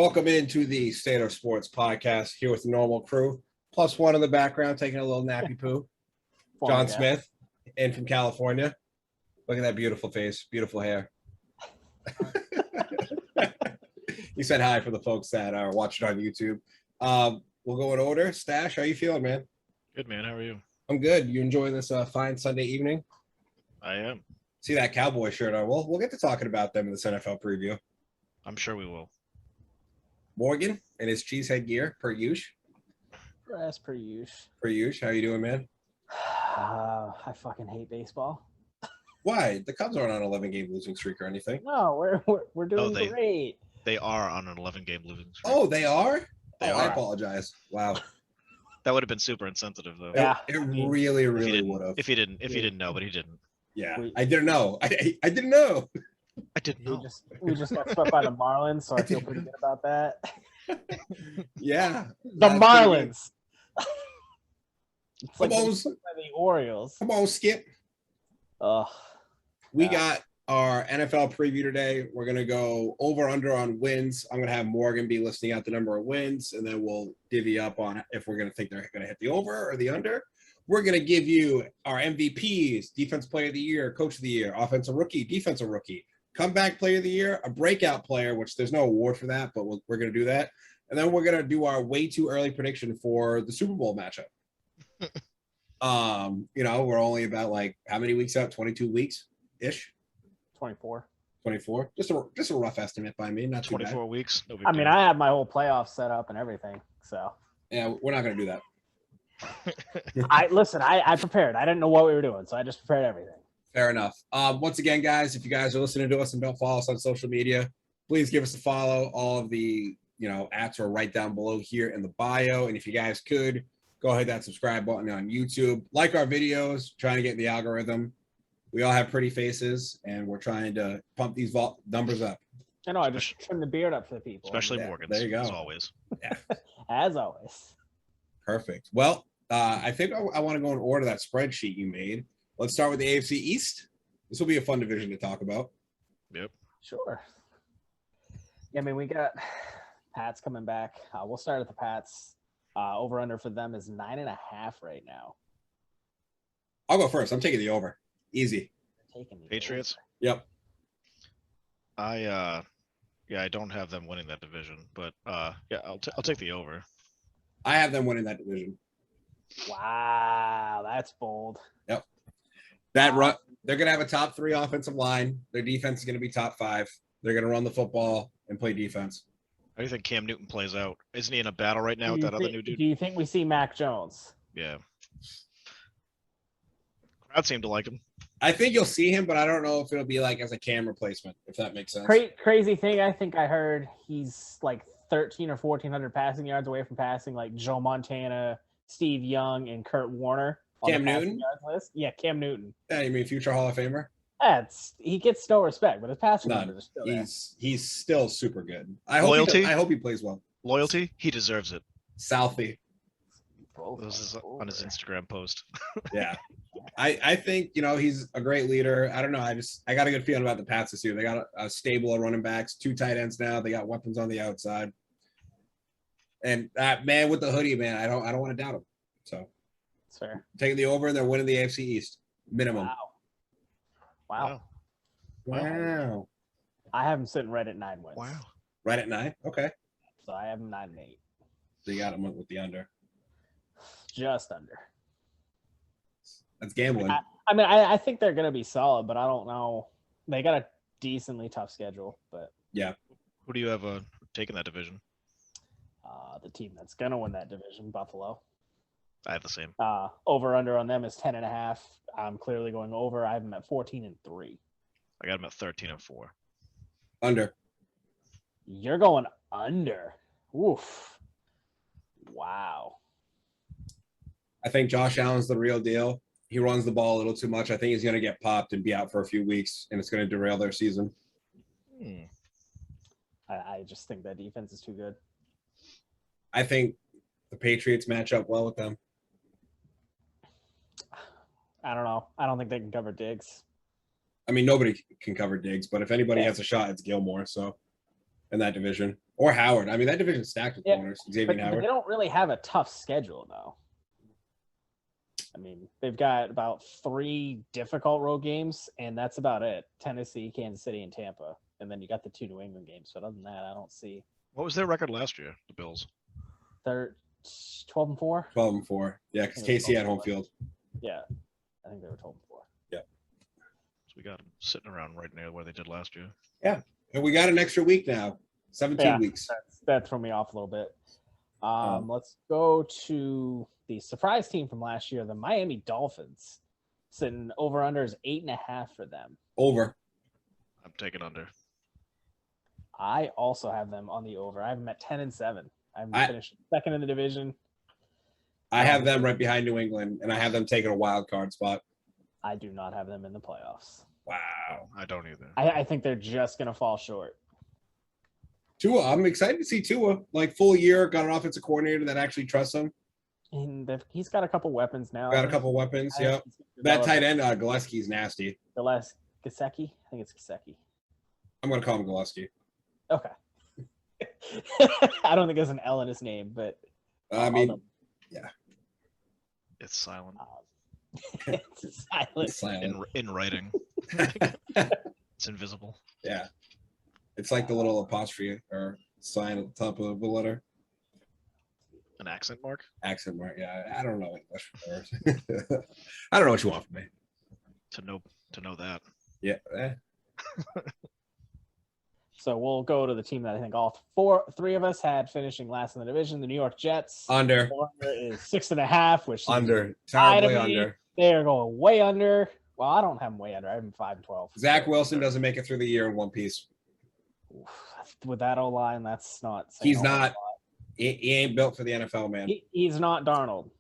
Welcome into the State of Sports podcast here with the normal crew. Plus one in the background taking a little nappy poo. John Smith in from California. Look at that beautiful face, beautiful hair. You said hi for the folks that are watching on YouTube. We'll go in order. Stash, how you feeling, man? Good, man. How are you? I'm good. You enjoying this fine Sunday evening? I am. See that cowboy shirt on. We'll get to talking about them in this NFL preview. I'm sure we will. Morgan and his cheesehead gear, per usual. As per usual. Per usual. How you doing, man? I fucking hate baseball. Why? The Cubs aren't on an 11-game losing streak or anything. No, we're doing great. They are on an 11-game losing streak. Oh, they are? They I are. apologize. Wow. That would have been super insensitive, though. Yeah. It really would have. If you didn't know, but he didn't. Yeah, I didn't know. I didn't know. I didn't know. We just got swept by the Marlins, so I feel pretty good about that. Yeah. The Marlins. It's Come like on. by the Orioles. Come on, Skip. We got our NFL preview today. We're going to go over-under on wins. I'm going to have Morgan be listing out the number of wins, and then we'll divvy up on if we're going to think they're going to hit the over or the under. We're going to give you our MVPs, Defense Player of the Year, Coach of the Year, Offensive Rookie, Defensive Rookie, Comeback Player of the Year, a Breakout Player, which there's no award for that, but we're going to do that. And then we're going to do our way too early prediction for the Super Bowl matchup. We're only about how many weeks out? 22 weeks-ish? 24. 24? Just a rough estimate by me. Not too 24 bad. weeks. No big I mean, deal. I have my whole playoff set up and everything, so. Yeah, we're not going to do that. I prepared. I didn't know what we were doing, so I just prepared everything. Fair enough. Once again, guys, if you guys are listening to us and don't follow us on social media, please give us a follow. All of the apps are right down below here in the bio. And if you guys could, go hit that subscribe button on YouTube. Like our videos, trying to get in the algorithm. We all have pretty faces, and we're trying to pump these numbers up. I know, I just trimmed the beard up for the people. Especially Yeah, Morgan's. there you go. As always. Yeah. As always. Perfect. Well, I think I want to go in order that spreadsheet you made. Let's start with the AFC East. This will be a fun division to talk about. Yep. Sure. Yeah, I mean, we got Pats coming back. We'll start at the Pats. Over-under for them is 9.5 right now. I'll go first. I'm taking the over. Easy. Taking the Patriots? Yep. I don't have them winning that division, but I'll take the over. I have them winning that division. Wow, that's bold. Yep. They're going to have a top 3 offensive line. Their defense is going to be top 5. They're going to run the football and play defense. How do you think Cam Newton plays out? Isn't he in a battle right now with that other new dude? Do you think we see Mac Jones? Yeah. Crowd seemed to like him. I think you'll see him, but I don't know if it'll be as a Cam replacement, if that makes sense. Crazy thing, I think I heard he's 13 or 1,400 passing yards away from passing Joe Montana, Steve Young, and Kurt Warner. Cam Newton? List. Yeah, Cam Newton. Yeah, you mean future Hall of Famer? He gets no respect, but his passing numbers are still there. He's still super good. I hope he plays well. Loyalty? He deserves it. Southie. This is on his Instagram post. Yeah. I think, he's a great leader. I don't know. I got a good feeling about the Pats this year. They got a stable of running backs, 2 tight ends now. They got weapons on the outside. And that man with the hoodie, man, I don't want to doubt him. So that's fair. Taking the over, and they're winning the AFC East. Minimum. Wow. I have him sitting right at 9 wins. Wow. Right at 9? Okay. So I have him 9-8. So you got him with the under. Just under. That's gambling. I think they're going to be solid, but I don't know. They got a decently tough schedule, but yeah. Who do you have taking that division? The team that's going to win that division, Buffalo. I have the same. Over under on them is 10.5. I'm clearly going over. I have them at 14-3. I got them at 13-4. Under. You're going under. Oof. Wow. I think Josh Allen's the real deal. He runs the ball a little too much. I think he's going to get popped and be out for a few weeks, and it's going to derail their season. I just think that defense is too good. I think the Patriots match up well with them. I don't know. I don't think they can cover Diggs. I mean, nobody can cover Diggs, but if anybody has a shot, it's Gilmore. So in that division. Or Howard. I mean, that division's stacked with Yeah, corners. Xavier but and they Howard. don't really have a tough schedule, though. I mean, they've got about 3 difficult road games, and that's about it. Tennessee, Kansas City, and Tampa. And then you got the 2 New England games. So other than that, I don't see. What was their record last year? The Bills. They're 12-4. 12-4. Yeah, because KC had home field. Yeah, I think they were 12-4. So we got them sitting around right near where they did last year. And we got an extra week now. 17 weeks. That threw me off a little bit. Oh. Let's go to the surprise team from last year, the Miami Dolphins. Sitting over under is 8.5 for them. Over. I'm taking under. I also have them on the over. I have them at 10-7. I'm finished second in the division. I have them right behind New England, and I have them taking a wild card spot. I do not have them in the playoffs. Wow. I don't either. I think they're just going to fall short. Tua, I'm excited to see Tua. Like, full year, got an offensic coordinator that actually trusts him. And he's got a couple weapons now. Got a couple weapons, yep. That tight end, Gillespie's nasty. Gesicki? I think it's Gesicki. I'm going to call him Gillespie. Okay. I don't think there's an L in his name, but I mean, yeah. It's silent. It's silent. It's silent. In writing. It's invisible. Yeah. It's like the little apostrophe or sign at the top of the letter. An accent mark? Accent mark, yeah. I don't know English. I don't know what you want from me. To know that. Yeah. So we'll go to the team that I think three of us had finishing last in the division, the New York Jets. Under. Under is 6.5, which Under. Terribly under. They are going way under. Well, I don't have them way under. I have them 5-12. Zach Wilson doesn't make it through the year in one piece. With that O-line, that's not. He's not. He ain't built for the NFL, man. He's not Darnold.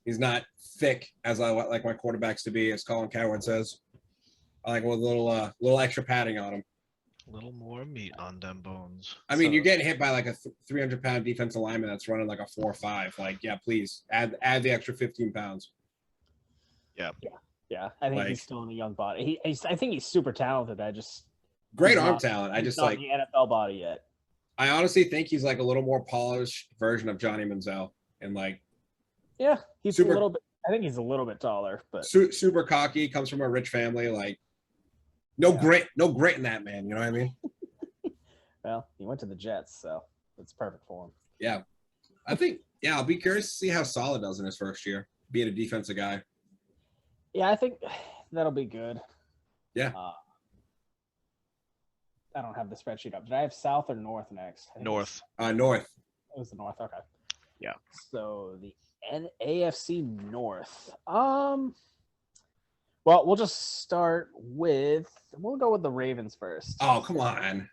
He's not thick as I like my quarterbacks to be, as Colin Coward says. I like with a little extra padding on him. A little more meat on them bones. I mean, you're getting hit by like a 300-pound defensive lineman that's running like a 4.5. Like, yeah, please add the extra 15 pounds. Yeah. I think he's still in a young body. I think he's super talented. Great arm talent. I just not like the NFL body yet. I honestly think he's like a little more polished version of Johnny Manziel, and like, yeah, he's super, a little bit. I think he's a little bit taller, but super cocky. Comes from a rich family. Like, no grit in that man. You know what I mean? Well, he went to the Jets, so it's perfect for him. Yeah, I think. Yeah, I'll be curious to see how Saleh does in his first year, being a defensive guy. Yeah, I think that'll be good. Yeah. I don't have the spreadsheet up. Did I have South or North next? North. North. It was the North. Okay. Yeah. So the AFC North. Well, we'll just start with. We'll go with the Ravens first. Oh, come on.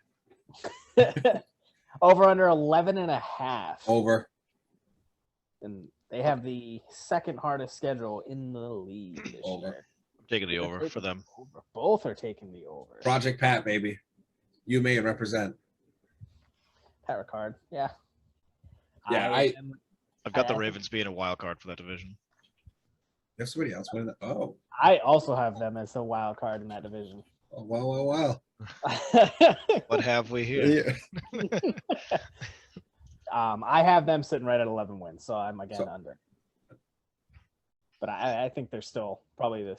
Over under 11.5. Over. And they have the second hardest schedule in the league this year. I'm taking the over for them. Both are taking the over. Project Pat, baby. You may represent. Pat Ricard. Yeah. Yeah, I've got the Ravens being a wild card for that division. There's somebody else winning that. Oh. I also have them as the wild card in that division. Oh, wow. What have we here? Yeah. I have them sitting right at 11 wins, so I'm again under. But I think they're still probably the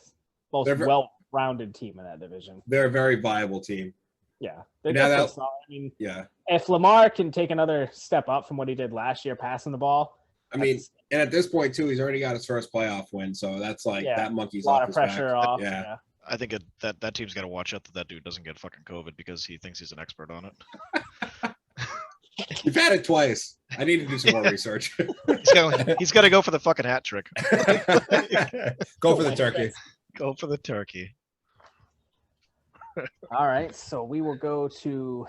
most well-rounded team in that division. They're a very viable team. Yeah. I mean, yeah. If Lamar can take another step up from what he did last year passing the ball. I mean, and at this point, too, he's already got his first playoff win. So that's like that monkey's off. A lot of of pressure back. off. Yeah. I think that team's got to watch out that dude doesn't get fucking COVID because he thinks he's an expert on it. You've had it twice. I need to do some more research. He's got to go for the fucking hat trick. Go for the turkey. Go for the turkey. All right, so we will go to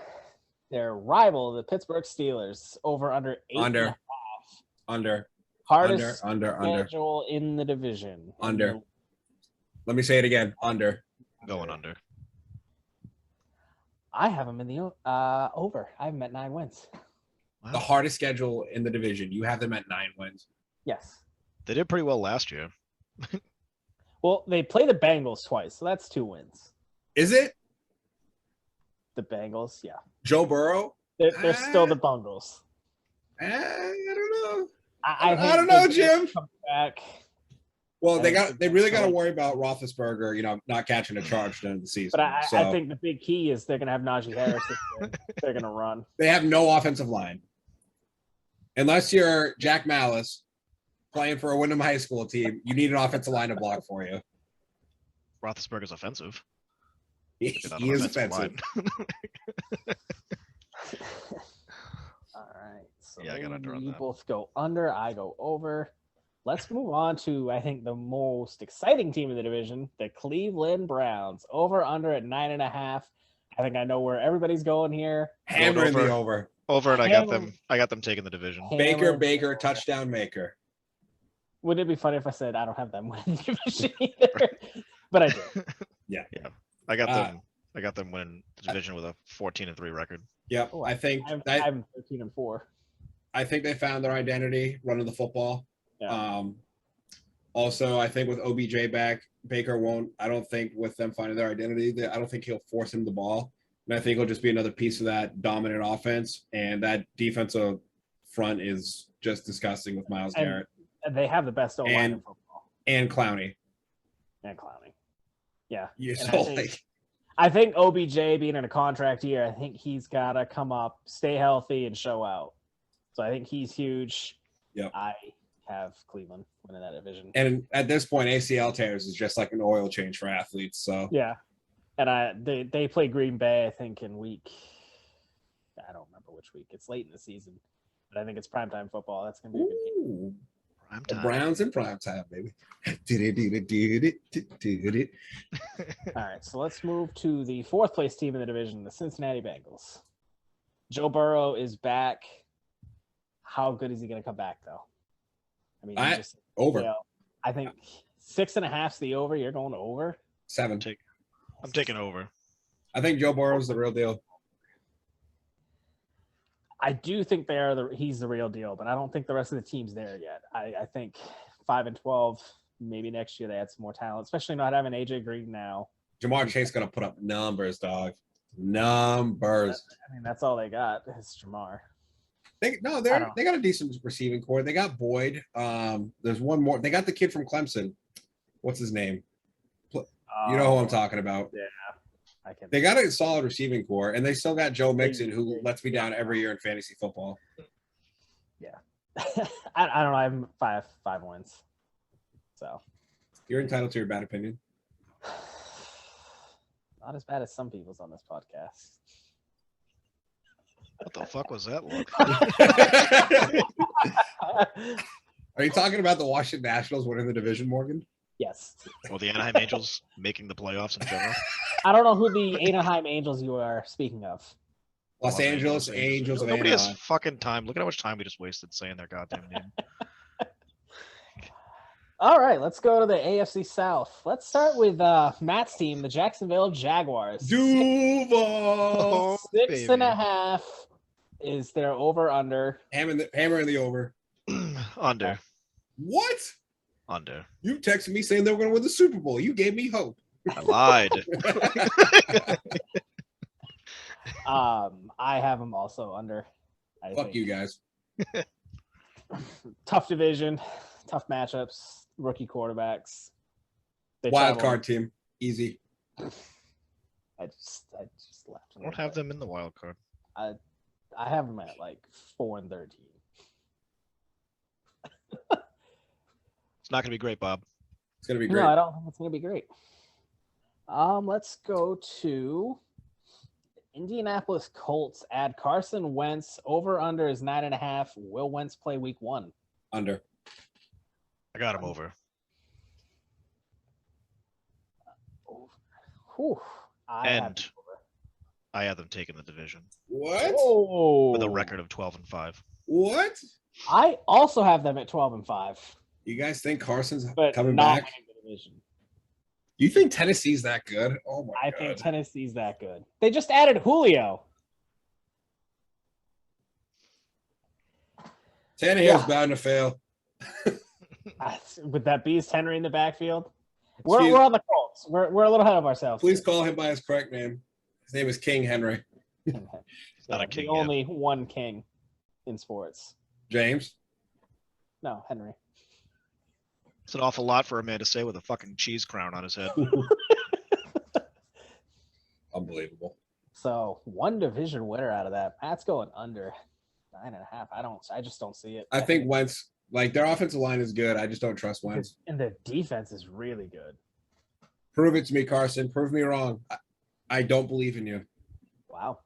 their rival, the Pittsburgh Steelers, over under 8.5. Under. Hardest under. schedule in the division. Under. Let me say it again. Under. Going under. I have them in the over. I have them at 9 wins. Wow. The hardest schedule in the division. You have them at 9 wins. Yes. They did pretty well last year. Well, they play the Bengals twice, so that's 2 wins. Is it? The Bengals, yeah. Joe Burrow? They're still the Bungles. I don't know. I don't know, think they'll Jim. come back. Well, I think they really that's got to right. worry about Roethlisberger, not catching a charge during the season. But I So think the big key is they're going to have Najee Harris. They're going to run. they have no offensive line. Unless you're Jack Malice playing for a Wyndham High School team, you need an offensive line to block for you. Roethlisberger's offensive. He is offensive. All right. So Yeah, I got under on you that. both go under. I go over. Let's move on to, I think, the most exciting team in the division, the Cleveland Browns. Over under at 9.5. I think I know where everybody's going here. Hammering Going the over. Over, and Hammer- I got them taking the division. Baker, touchdown maker. Wouldn't it be funny if I said I don't have them winning the division either? But I do. I got them winning the division with a 14-3 record. Yep. Oh, I think I'm 13-4. I think they found their identity running the football. Yeah. Also, I think with OBJ back, Baker won't. I don't think with them finding their identity, I don't think he'll force him the ball. And I think he'll just be another piece of that dominant offense. And that defensive front is just disgusting with Myles Garrett And they have the best O-line in football. and Clowney. And Clowney. Yeah. You And so I think OBJ being in a contract year, I think he's got to come up, stay healthy, and show out. So I think he's huge. Yep. I have Cleveland winning that division. And at this point, ACL tears is just like an oil change for athletes. So Yeah. And they play Green Bay, I think, in week. I don't remember which week. It's late in the season. But I think it's primetime football. That's going to be a good game. ooh, Prime the time. Browns in prime time, baby. All right, so let's move to the fourth place team in the division, the Cincinnati Bengals. Joe Burrow is back. How good is he going to come back, though? I mean, Over. I think 6.5 is the over. You're going over. 7. I'm taking over. I think Joe Burrow's the real deal. I do think he's the real deal, but I don't think the rest of the team's there yet. I think 5-12, maybe next year they add some more talent, especially not having AJ Green now. Jamar Chase gonna put up numbers, dog. Numbers. I mean, that's all they got is Jamar. They got a decent receiving core. They got Boyd. There's one more. They got the kid from Clemson. What's his name? You know who I'm talking about. Yeah. They got a solid receiving core, and they still got Joe Mixon, who lets me down every year in fantasy football. Yeah. I don't know. I'm five wins. So You're entitled to your bad opinion. not as bad as some people's on this podcast. What the fuck was that look? Are you talking about the Washington Nationals winning the division, Morgan? Yes. Well, the Anaheim Angels making the playoffs in general. I don't know who the Anaheim Angels you are speaking of. Los Angeles Angels of Nobody has Anaheim. fucking time. Look at how much time we just wasted saying their goddamn name. All right, let's go to the AFC South. Let's start with Matt's team, the Jacksonville Jaguars. Duval. 6.5 is their over/under. Hammer in the over. Under. What? Under. You texted me saying they were going to win the Super Bowl. You gave me hope. I lied. I have them also under. I Fuck think. you guys. Tough division, tough matchups, rookie quarterbacks. They Wild travel- card team. Easy. I just left. I don't have them in the wild card. I have them at like 4-13. It's not going to be great, Bob. It's going to be great. No, I don't think it's gonna be great. Let's go to Indianapolis Colts. Add Carson Wentz. Over/under is 9.5. Will Wentz play week 1? Under. I got him over. Whew. I have And I have them taking the division What? Oh, with a record of 12-5. What? I also have them at 12-5, You guys think Carson's but coming not back? winning the division. You think Tennessee's that good? Oh my I god. think Tennessee's that good. They just added Julio. Tannehill's Yeah. bound to fail. With that Beast Henry in the backfield. We're Excuse- on the Colts. We're a little ahead of ourselves. Please call him by his correct name. His name is King Henry. Not a The king yet. only one king in sports. James. No, Henry. It's an awful lot for a man to say with a fucking cheese crown on his head. Unbelievable. So one division winner out of that. Matt's going under 9.5. I just don't see it. I think Wentz, like their offensive line is good. I just don't trust Wentz. And the defense is really good. Prove it to me, Carson. Prove me wrong. I don't believe in you. Wow.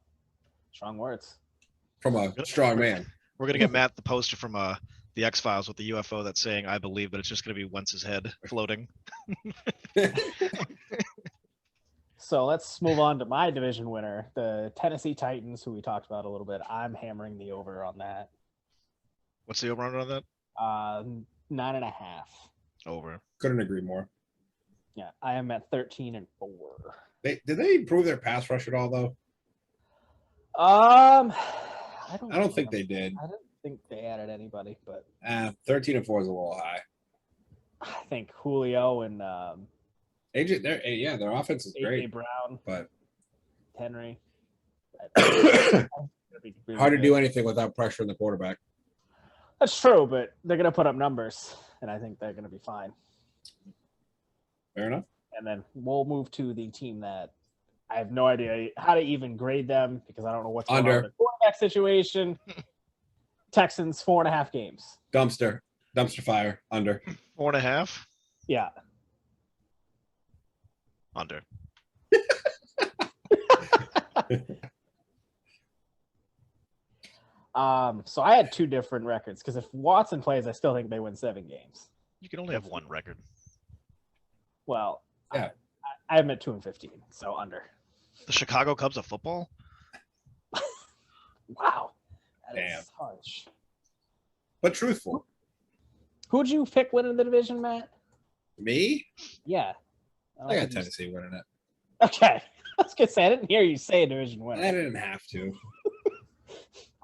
Strong words. From a strong man. We're gonna get Matt the poster from the X-Files with the UFO that's saying "I believe," but it's just gonna be Wentz's head floating. So let's move on to my division winner, the Tennessee Titans, who we talked about a little bit. I'm hammering the over on that. What's the over-under on that? 9.5. Over. Couldn't agree more. Yeah, I am at 13-4. Did they improve their pass rush at all though? I I don't think they did. I don't think they added anybody, but 13-4 is a little high. I think Julio and AJ, their offense is AJ great, Brown, but Henry. hard to do anything without pressure in the quarterback. That's true, but they're going to put up numbers, and I think they're going to be fine. Fair enough. And then we'll move to the team that I have no idea how to even grade them because I don't know what's going on in the quarterback situation. Texans, 4.5 games. Dumpster fire, under. 4.5. Yeah. Under. So I had two different records because if Watson plays, I still think they win 7 games. You can only have one record. Well, yeah, I'm at 2-15, so under. The Chicago Cubs of football? Wow. That Damn. is harsh. But truthful. Who'd you pick winning the division, Matt? Me? Yeah. I got Tennessee winning it. Okay. I was going to say, I didn't hear you say a division winner. I didn't have to.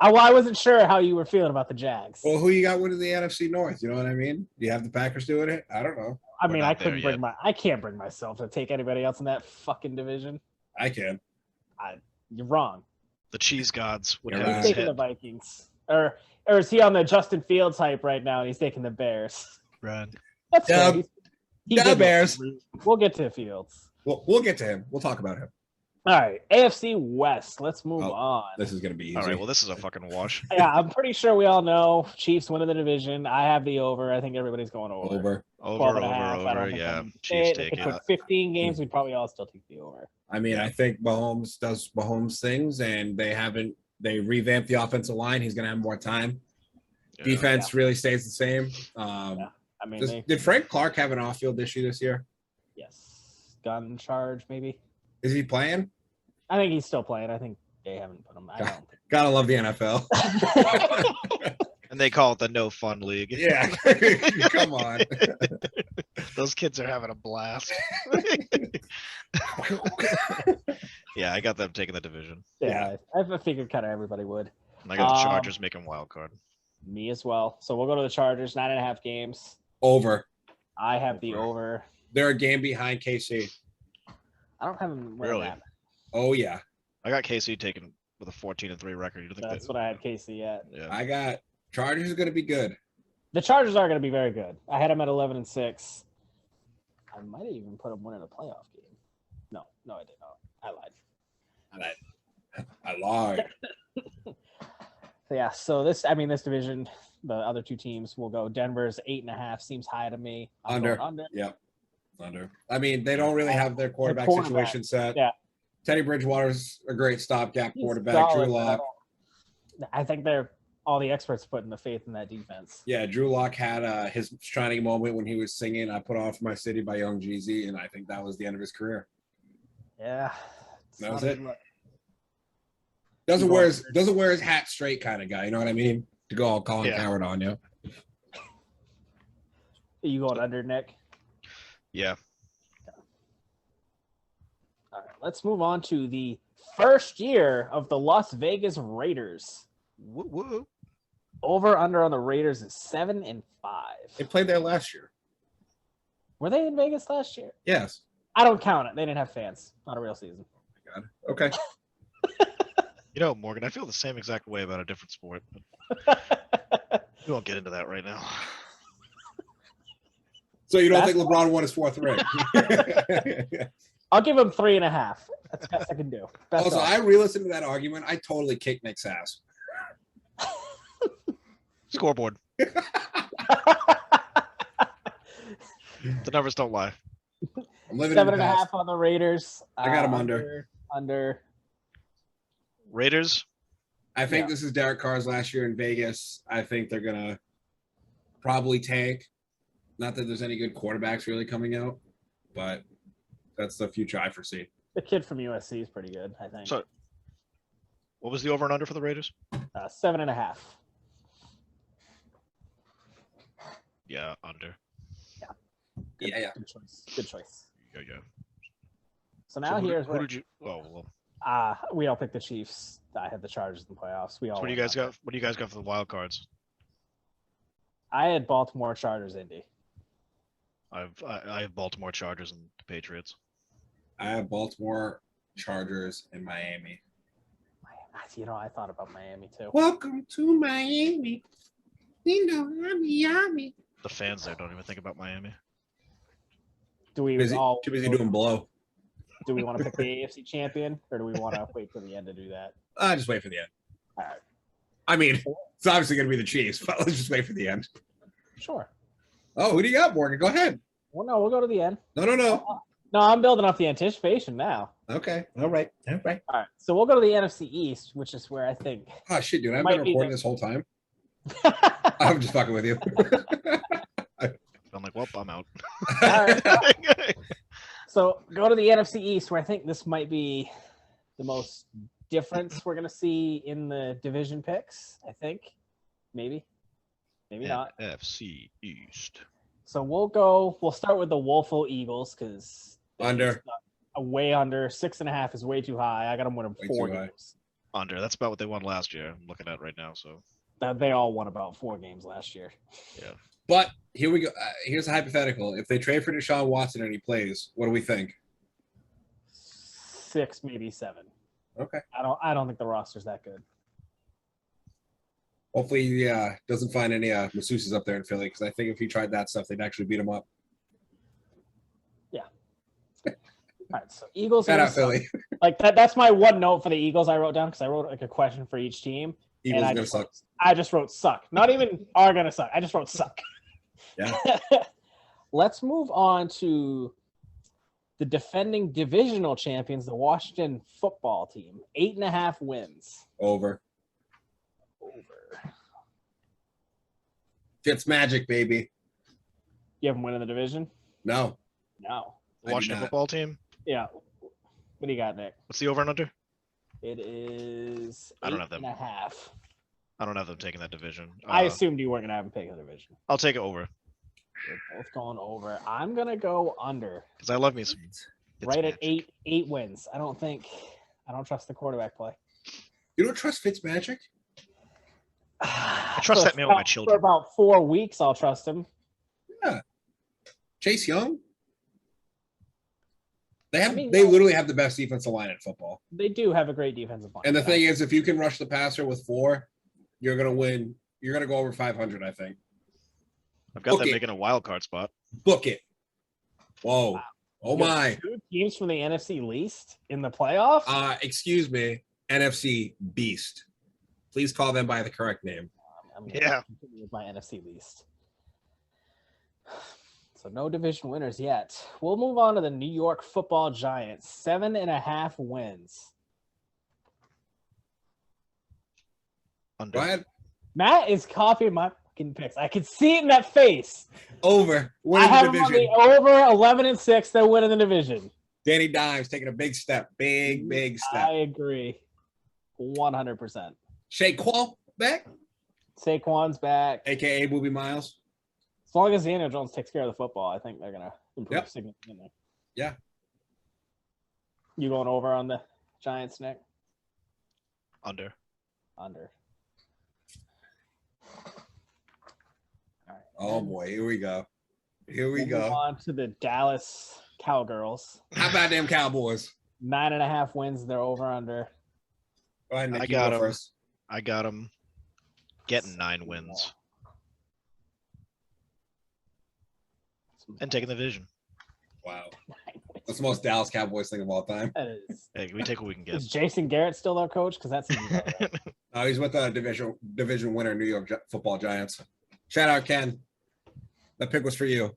I wasn't sure how you were feeling about the Jags. Well, who you got winning the NFC North? You know what I mean? Do you have the Packers doing it? I don't know. I We're mean, not there yet. I can't bring myself to take anybody else in that fucking division. I can. You're wrong. The cheese gods would You're have right. his He's taking the head. Vikings. Or is he on the Justin Fields hype right now? And he's taking the Bears. Right. That's Dub. fair. He Dub did Bears. We'll get to Fields. We'll get to him. We'll talk about him. All right, AFC West. Let's move Oh, on. This is going to be easy. All right. Well, this is a fucking wash. Yeah, I'm pretty sure we all know Chiefs winning the division. I have the over. I think everybody's going over. 12 Over. and a half. I don't think Yeah. I'm- Chiefs If take it it. took 15 games, we'd probably all still take the over. I mean, I think Mahomes does Mahomes things, and they revamped the offensive line. He's going to have more time. Yeah. Defense really stays the same. I mean, Did Frank Clark have an off-field issue this year? yes, gun charge maybe. Is he playing? I think he's still playing. I think they haven't put him. I don't think. Gotta love the NFL. And they call it the no fun league. Yeah, come on. Those kids are having a blast. Yeah, I got them taking the division. Yeah, I figured kind of everybody would. And I got the Chargers making wild card. Me as well. So we'll go to the Chargers. 9.5 games. Over. I have the over. They're a game behind KC. I don't have them. Really? Oh yeah, I got KC taken with a 14-3 record. You don't think That's what I had KC at. Yeah. I got Chargers is going to be good. The Chargers are going to be very good. I had them at 11-6. I might have even put them winning a playoff game. No, I did not. I lied. I lied. So yeah, so this division, the other two teams will go. Denver's 8.5 seems high to me. I'm going under. Yep. Under. I mean, they don't really have their quarterback situation set. Yeah. Teddy Bridgewater's a great stopgap He's quarterback. solid, Drew but Lock. I think all the experts putting the faith in that defense. Yeah, Drew Lock had his shining moment when he was singing "I Put Off My City" by Young Jeezy, and I think that was the end of his career. Yeah. That was it. Doesn't wear his hat straight kind of guy. You know what I mean? To go all Colin Coward on you. Are you going under, Nick? Yeah. All right, let's move on to the first year of the Las Vegas Raiders. Woo. Over under on the Raiders is 7-5. They played there last year. Were they in Vegas last year? Yes. I don't count it. They didn't have fans. Not a real season. God. Okay. You know, Morgan, I feel the same exact way about a different sport. We won't get into that right now. So you don't think LeBron won his 4th ring? I'll give him 3.5. That's the best I can do. Best Also, offer. I re-listened to that argument. I totally kicked Nick's ass. Scoreboard. The numbers don't lie. I'm living in the 7.5 past. on the Raiders. I got him under. Under. Raiders. I think this is Derek Carr's last year in Vegas. I think they're gonna probably tank. Not that there's any good quarterbacks really coming out, but that's the future I foresee. The kid from USC is pretty good, I think. So, what was the over and under for the Raiders? 7.5. Yeah, under. Yeah. Good choice. Good choice. Yeah. So now who did you? Oh, well. We all picked the Chiefs. I had the Chargers in the playoffs. We all. So what do you guys got? What do you guys got for the wild cards? I had Baltimore, Chargers, Indy. I have Baltimore Chargers and the Patriots. I have Baltimore, Chargers, and Miami. You know, I thought about Miami too. Welcome to Miami. You know, I'm Miami. The fans there don't even think about Miami. Do we Too busy doing blow. Do we want to pick the AFC champion, or do we want to wait till the end to do that? Just wait for the end. All right. I mean, it's obviously going to be the Chiefs, but let's just wait for the end. Sure. Oh, who do you got, Morgan? Go ahead. Well, no, we'll go to the end. No. No, I'm building up the anticipation now. Okay. All right. All right. So we'll go to the NFC East, which is where I think. Oh, shit, dude. I've Might been be recording the- this whole time. I'm just fucking with you. I'm like, well, I'm out. All right. So go to the NFC East, where I think this might be the most difference we're going to see in the division picks. I think, maybe not. NFC East. So we'll start with the Woeful Eagles because Under. way under 6.5 is way too high. I got them winning Way 4 too high. games. Under. That's about what they won last year. I'm looking at right now. So They all won about 4 games last year. yeah. But here we go. Here's a hypothetical. If they trade for Deshaun Watson and he plays, what do we think? 6, maybe 7. Okay. I don't think the roster's that good. Hopefully he doesn't find any masseuses up there in Philly, because I think if he tried that stuff, they'd actually beat him up. Yeah. All right. So Eagles. Shout out Philly. Like that's my one note for the Eagles I wrote down, because I wrote like a question for each team. Eagles and are going to suck. I just wrote suck. Not even are gonna suck. I just wrote suck. Yeah. Let's move on to the defending divisional champions, the Washington football team. 8.5 wins. Over. Fitz magic, baby. You have them winning the division? No. No. The Washington football team. Yeah. What do you got, Nick? What's the over and under? It is I don't have them. 8.5. I don't have them taking that division. I assumed you weren't gonna have them pick the division. I'll take it over We're both going over. I'm gonna go under. because I love me some. Right at Fitzmagic. 8 wins. I don't trust the quarterback play. You don't trust Fitz magic? I trust that man with my For children. about 4 weeks, I'll trust him. Yeah. Chase Young? They mean, they literally have the best defensive line in football. They do have a great defensive line. And the thing is, if you can rush the passer with 4, you're going to win. You're going to go over 500, I think. I've got them Okay. making a wild card spot. Book it. Whoa. Wow. Oh, You have my. 2 teams from the NFC least in the playoffs. Excuse me. NFC Beast. Please call them by the correct name. I'm Yeah. continue with my NFC least. So no division winners yet. We'll move on to the New York Football Giants. 7.5 wins. Under. Go ahead. Matt is copying my fucking picks. I can see it in that face. Over. I Winning have the them on division. the over 11-6. They're winning the division. Danny Dimes taking a big step. Big step. I agree. 100%. Shaquan back, Saquon's back. a.k.a. Booby Miles. As long as Daniel Jones takes care of the football, I think they're going to improve Yep. significantly. Yeah. You going over on the Giants, Nick? Under. Under. All right. Oh, boy. Here we go. Here we We'll move go. on to the Dallas Cowgirls. How about them Cowboys? 9.5 wins. They're over under. Go ahead, Nick. I You got go him. first. I got him getting 9 wins and taking the division. Wow. That's the most Dallas Cowboys thing of all time. That is. Hey, we take what we can get. Is Jason Garrett still their coach? Because that's He's with the division winner, New York Football Giants. Shout out, Ken. That pick was for you.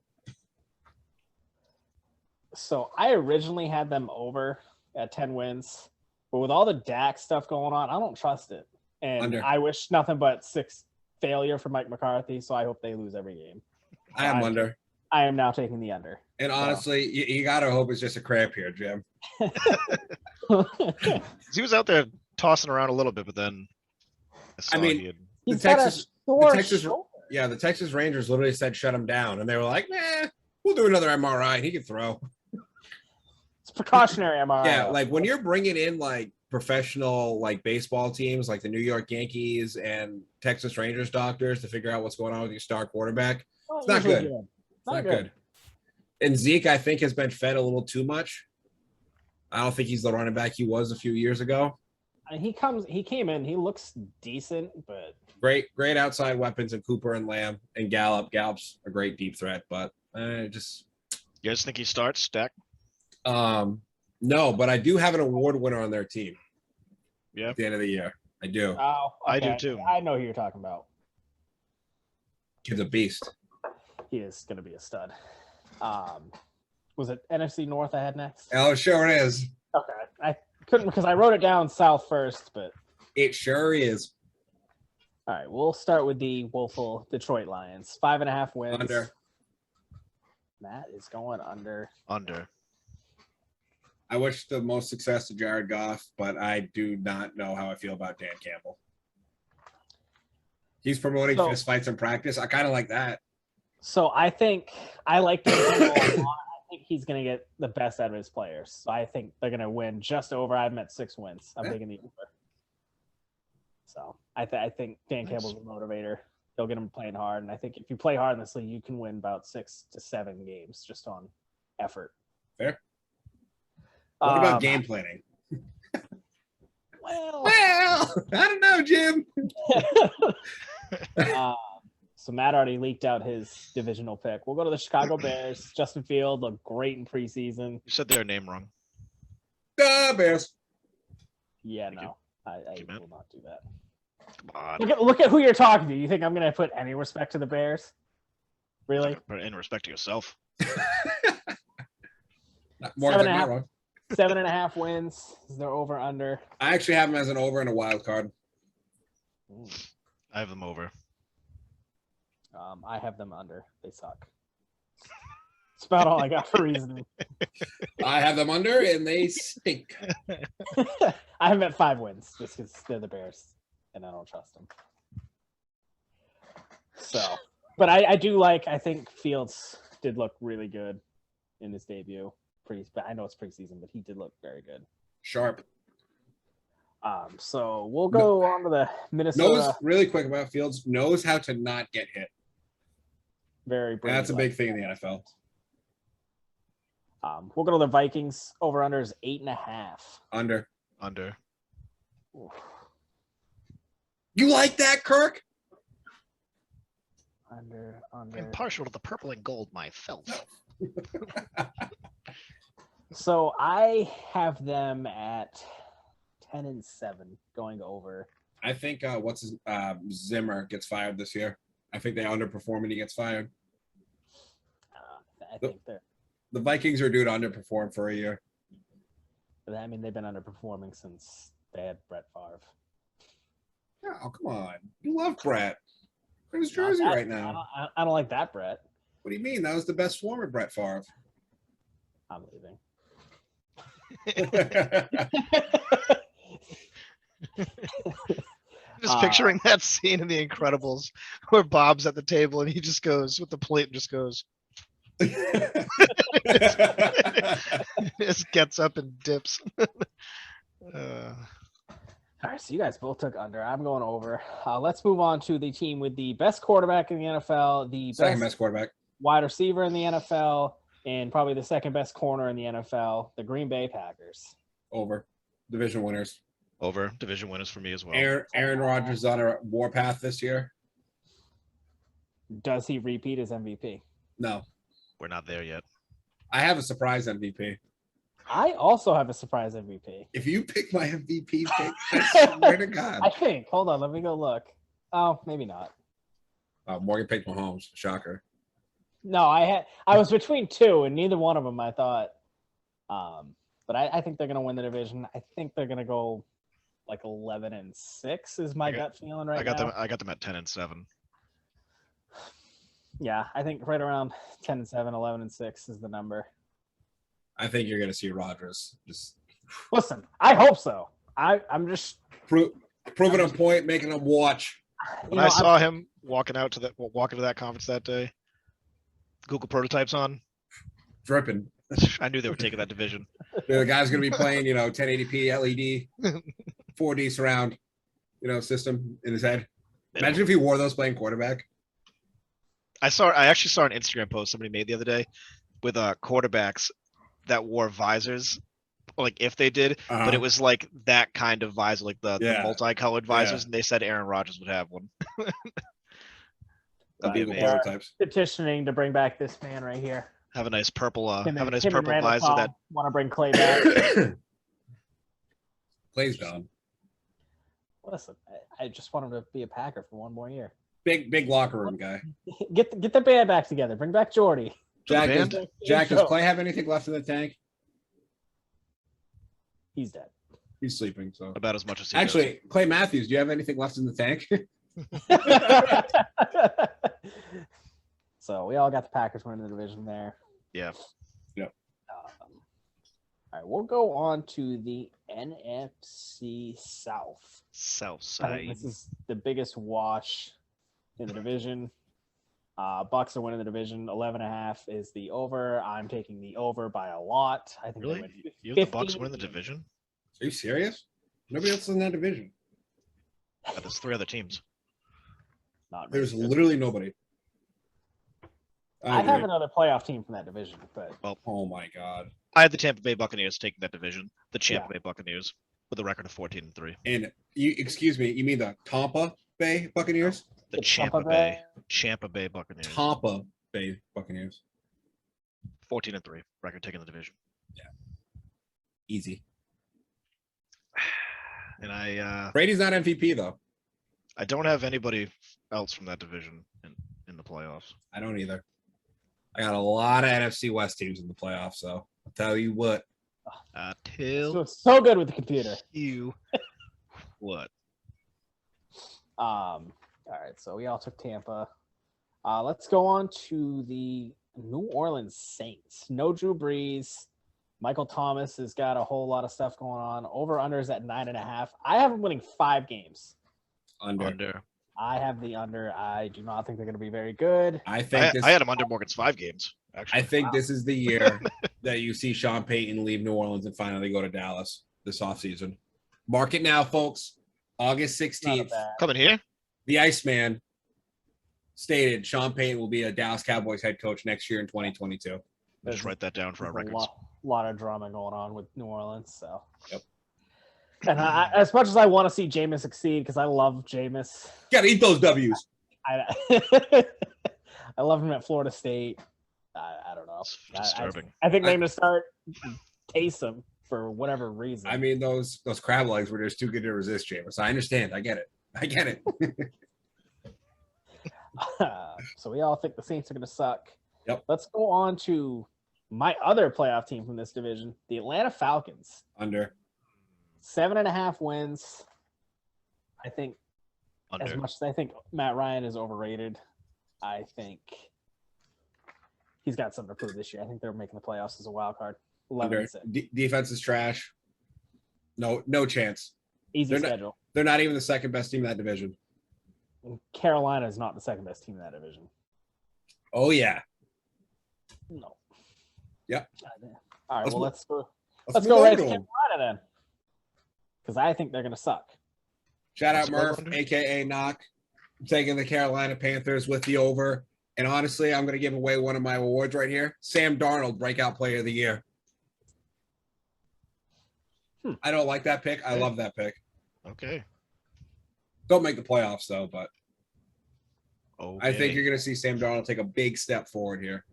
So I originally had them over at 10 wins, but with all the Dak stuff going on, I don't trust it. And Under. I wish nothing but 6 failure for Mike McCarthy. So I hope they lose every game. I am under. I am now taking the under. And honestly, you gotta hope it's just a cramp here, Jim. He was out there tossing around a little bit, but then I mean, he had, He's The got Texas- a sore the Texas- shoulder. Yeah, the Texas Rangers literally said shut him down, and they were like, "Nah, we'll do another MRI. He can throw." It's precautionary MRI. Yeah, like when you're bringing in like professional like baseball teams, like the New York Yankees and Texas Rangers doctors to figure out what's going on with your star quarterback. It's not usually good. It's not good. And Zeke, I think, has been fed a little too much. I don't think he's the running back he was a few years ago. He came in, he looks decent, but Great outside weapons in Cooper and Lamb and Gallup. Gallup's a great deep threat, but just you guys think he starts, Dak? no, but I do have an award winner on their team. Yeah. At the end of the year. I do. oh, I do okay. too. I know who you're talking about. Kid's a beast. He is going to be a stud. Was it NFC North I had next? Oh, sure it is. Okay, I couldn't because I wrote it down South first, but It sure is. all right, we'll start with the woeful Detroit Lions. 5.5 wins. Under. Matt is going under. Under. I wish the most success to Jared Goff, but I do not know how I feel about Dan Campbell. He's promoting fist fights in practice. I kind of like that. So I think I like Dan Campbell a lot. I think he's going to get the best out of his players. So I think they're going to win just over. I'm at 6 wins. I'm taking the over. So I think Dan Campbell's a motivator. He'll get him playing hard. And I think if you play hard in this league, you can win about 6 to 7 games just on effort. Fair. What about game planning? Well, I don't know, Jim. So Matt already leaked out his divisional pick. We'll go to the Chicago Bears. Justin Field looked great in preseason. You said their name wrong. Bears. Yeah, Thank no, I you, Matt. will not do that. Come on. Look at who you're talking to. You think I'm going to put any respect to the Bears? Really? But in respect to yourself. More than not wrong. 7.5 wins. Is there over under? I actually have him as an over and a wild card. I have them over. I have them under. They suck. That's about all I got for reasoning. I have them under and they stink. I have them at 5 wins just because they're the Bears and I don't trust them. So, but I do like. I think Fields did look really good in his debut. I know it's preseason, but he did look very good. Sharp. So we'll go on to the Minnesota. Knows really quick about Fields. Knows how to not get hit. Very. That's a big thing in the NFL. We'll go to the Vikings. Over under is 8.5. Under. Oof. You like that, Kirk? Under. I'm partial to the purple and gold myself. So I have them at 10-7 going over. I think Zimmer gets fired this year. I think they underperform and he gets fired. I think they're. The Vikings are due to underperform for a year. I mean, they've been underperforming since they had Brett Favre. Oh, come on. You love Brett. Look at his jersey right now. I don't like that, Brett. What do you mean? That was the best form of Brett Favre. I'm leaving. Just picturing that scene in The Incredibles where Bob's at the table and he just goes with the plate and just goes. Just gets up and dips. All right, so you guys both took under. I'm going over. Let's move on to the team with the best quarterback in the NFL, the Second best quarterback, wide receiver in the NFL, and probably the second best corner in the NFL, the Green Bay Packers. Over. Division winners. Over. Division winners for me as well. Aaron Rodgers is on a warpath this year. Does he repeat as MVP? No. We're not there yet. I have a surprise MVP. I also have a surprise MVP. If you pick my MVP pick, I swear to God. I think. Hold on, let me go look. Oh, maybe not. Morgan picked Mahomes. Shocker. No, I was between two, and neither one of them I thought. But I think they're gonna win the division. I think they're gonna go like 11-6 is my gut feeling right now. I got them at 10-7. Yeah, I think right around 10-7, 11-6 is the number. I think you're gonna see Rodgers just Listen, I hope so. I'm just proving a point, making them watch. When I saw him walking to that conference that day, Google prototypes on, Dripping. I knew they were taking that division. The guy's gonna be playing, 1080p LED, 4D surround, system in his head. Imagine if he wore those playing quarterback. I actually saw an Instagram post somebody made the other day with quarterbacks that wore visors, like if they did, but it was like that kind of visor, like the multicolored visors, and they said Aaron Rodgers would have one. That'd be amazing. Prototypes. Petitioning to bring back this man right here. Have a nice purple Randall visor Cobb that want to bring Clay back. Clay's gone. Listen, I just want him to be a Packer for one more year. Big locker room guy. Get the band back together. Bring back Jordy. Jack, does Clay have anything left in the tank? He's dead. He's sleeping. So about as much as he actually, does. Clay Matthews, do you have anything left in the tank? So we all got the Packers winning the division there. Yeah. Yep. All right, we'll go on to the NFC South. South side. This is the biggest wash in the division. Bucks are winning the division. 11.5 is the over. I'm taking the over by a lot. I think really? You have the Bucks winning the division? Are you serious? Nobody else is in that division. But there's 3 other teams. There's literally nobody. I have another playoff team from that division, but oh my God. I had the Tampa Bay Buccaneers taking that division. The Tampa Bay Buccaneers with a record of 14-3. And you mean the Tampa Bay Buccaneers? The Tampa Bay Buccaneers. Tampa Bay Buccaneers. 14-3. Record taking the division. Yeah. Easy. And Brady's not MVP though. I don't have anybody else from that division in the playoffs. I don't either. I got a lot of NFC West teams in the playoffs, so I'll tell you what. So good with the computer. You what? All right, so we all took Tampa. Let's go on to the New Orleans Saints. No Drew Brees. Michael Thomas has got a whole lot of stuff going on. Over/under is at 9.5. I have them winning 5 games. Under. I have the under. I do not think they're going to be very good. I had them under Morgan's 5 games. Actually, I think this is the year that you see Sean Payton leave New Orleans and finally go to Dallas this offseason. Mark it now, folks. August 16th. Coming here. The Iceman stated Sean Payton will be a Dallas Cowboys head coach next year in 2022. Just write that down for our records. A lot of drama going on with New Orleans. So. Yep. And as much as I want to see Jameis succeed, because I love Jameis. Gotta eat those W's. I love him at Florida State. I don't know. It's disturbing. I think they're going to start Taysom for whatever reason. I mean, those crab legs were just too good to resist, Jameis. I understand. I get it. So we all think the Saints are going to suck. Yep. Let's go on to my other playoff team from this division, the Atlanta Falcons. Under. 7.5 wins. I think Under. as much as I think Matt Ryan is overrated, I think he's got something to prove this year. I think they're making the playoffs as a wild card. 11-6. Defense is trash. No chance. Easy schedule. They're not even the second best team in that division. And Carolina is not the second best team in that division. Oh yeah. No. Yep. All right. Let's go move right on to to Carolina then, because I think they're going to suck. Shout out Murph, aka Knock. I'm taking the Carolina Panthers with the over. And honestly, I'm going to give away one of my awards right here. Sam Darnold, Breakout Player of the Year. I don't like that pick. I love that pick. Okay. Don't make the playoffs though, but Okay. I think you're going to see Sam Darnold take a big step forward here.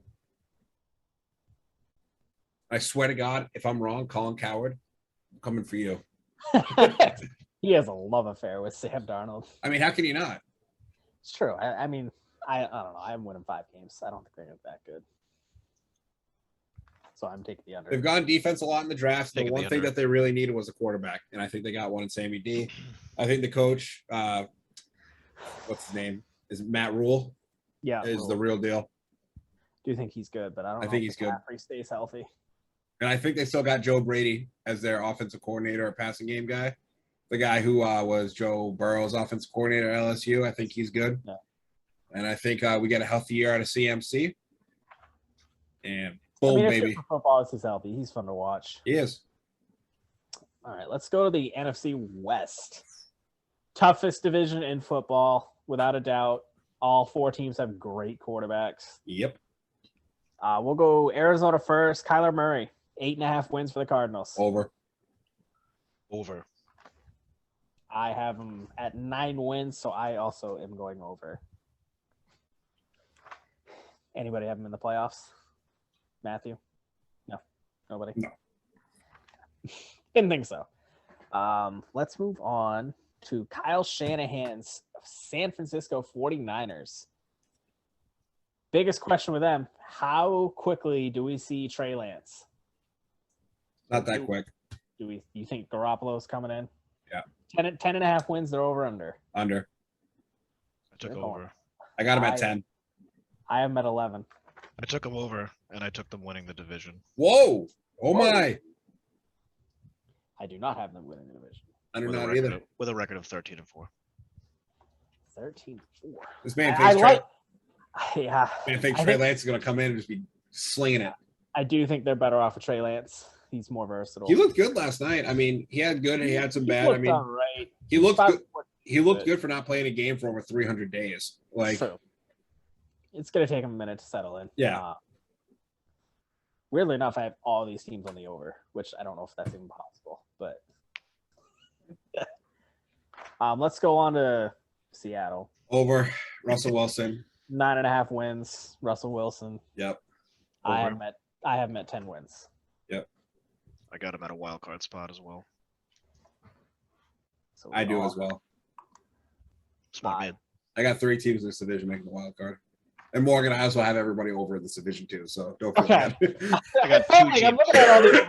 I swear to God, if I'm wrong, Colin Coward, I'm coming for you. He has a love affair with Sam Darnold. I mean, how can you not? It's true. I mean, I don't know. I'm winning 5 games. I don't think they're that good. So I'm taking the under. They've gone defense a lot in the draft. The Taking one the thing under. that they really needed was a quarterback, and I think they got one in Sammy D. I think the coach, what's his name, is Matt Rule. Yeah, is the real deal. Do you think he's good? But I don't know. I think he's good. He stays healthy. And I think they still got Joe Brady as their offensive coordinator or passing game guy. The guy who was Joe Burrow's offensive coordinator at LSU. I think he's good. Yeah. And I think we get a healthy year out of CMC. And boom, baby. Football is healthy. He's fun to watch. He is. All right, let's go to the NFC West. Toughest division in football, without a doubt. All 4 teams have great quarterbacks. Yep. We'll go Arizona first. Kyler Murray, 8.5 wins for the Cardinals. Over. I have him at 9 wins, so I also am going over. Anybody have him in the playoffs? Matthew? No. Nobody? No. Didn't think so. Let's move on to Kyle Shanahan's San Francisco 49ers. Biggest question with them, how quickly do we see Trey Lance? Not that quick. You think Garoppolo's coming in? Yeah. 10.5 wins, they're over under. Under. I took over. I got him at 10. I have him at 11. I took them over, and I took them winning the division. Whoa. Oh my. I do not have them winning the division. I do not either. With a record of 13-4. 13-4. This man thinks Trey Lance is going to come in and just be slinging it. I do think they're better off with Trey Lance. He's more versatile. He looked good last night. I mean, he had good and he had some bad. I mean, right. he looked good. He looked good for not playing a game for over 300 days. Like, true. It's going to take him a minute to settle in. Yeah. Weirdly enough, I have all these teams on the over, which I don't know if that's even possible. But let's go on to Seattle. Over. Russell Wilson. 9.5 wins. Russell Wilson. Yep. I have him at 10 wins. Yep. I got him at a wild card spot as well. So I do as well. Smart man. I got 3 teams in this division making the wild card. And Morgan, I also have everybody over in this division too, so don't feel bad. I got 2 teams. I'm looking at all these,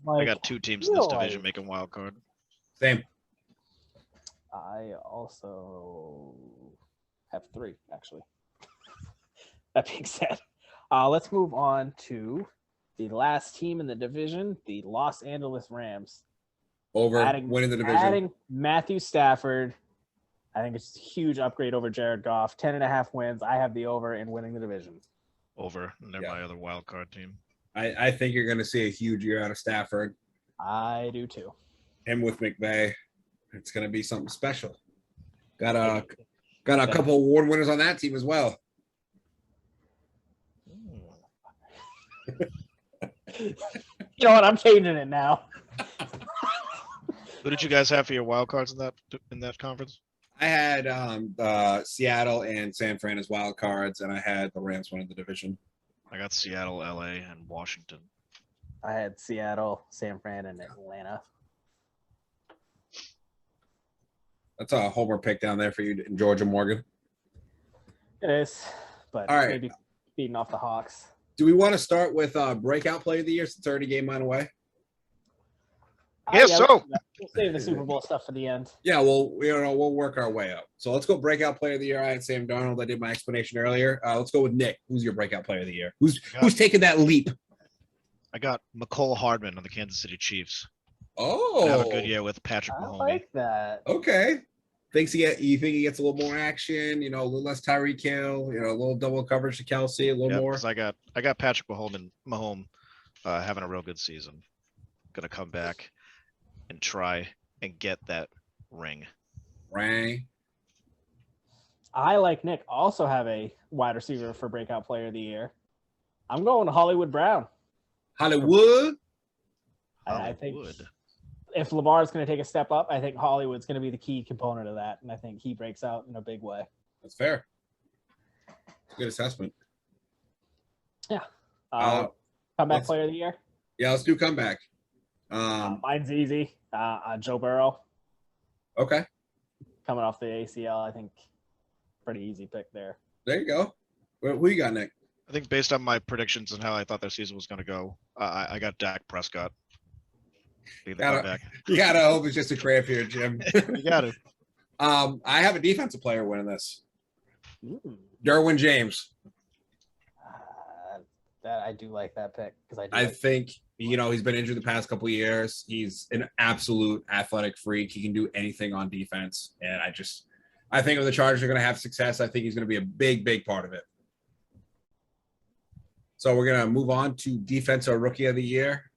I got 2 teams in this division making wild card. Same. I also have 3, actually. That being said, let's move on to the last team in the division, the Los Angeles Rams. Over winning the division. Adding Matthew Stafford. I think it's a huge upgrade over Jared Goff. 10.5 wins. I have the over in winning the division. Over. And they're my other wild card team. I think you're going to see a huge year out of Stafford. I do too. Him with McVay. It's going to be something special. Got a couple award winners on that team as well. You know what? I'm changing it now. Who did you guys have for your wild cards in that conference? I had Seattle and San Fran as wild cards, and I had the Rams winning the division. I got Seattle, LA, and Washington. I had Seattle, San Fran, and Atlanta. That's a homer pick down there for you in Georgia, Morgan. It is, but all right. Maybe beating off the Hawks. Do we want to start with breakout play of the year since 30 game on away? Yeah, so we'll save the Super Bowl stuff for the end. Yeah, we'll work our way up. So let's go breakout player of the year. I had Sam Darnold. I did my explanation earlier. Let's go with Nick. Who's your breakout player of the year? Who's taking that leap? I got McCole Hardman on the Kansas City Chiefs. Oh, have a good year with Patrick Mahomes. I like that. Okay. You think he gets a little more action? You know, a little less Tyreek Hill. You know, a little double coverage to Kelsey. A little more. I got Patrick Mahomes having a real good season. Gonna come back and try and get that ring. I, like Nick, also have a wide receiver for breakout player of the year. I'm going Hollywood Brown. Hollywood. I think if Lamar is going to take a step up, I think Hollywood's going to be the key component of that, and I think he breaks out in a big way. That's fair. Good assessment. Yeah. Uh, Comeback player of the year? Yeah, let's do comeback. Mine's easy. Joe Burrow. Okay. Coming off the ACL, I think pretty easy pick there. There you go. Who you got, Nick? I think based on my predictions and how I thought their season was going to go, I got Dak Prescott. You gotta hope it's just a cramp here, Jim. You got it. I have a defensive player winning this. Ooh. Derwin James. That I do like that pick because I think he's been injured the past couple of years. He's an absolute athletic freak. He can do anything on defense, and I think if the Chargers are going to have success, I think he's going to be a big part of it. So we're going to move on to defensive rookie of the year.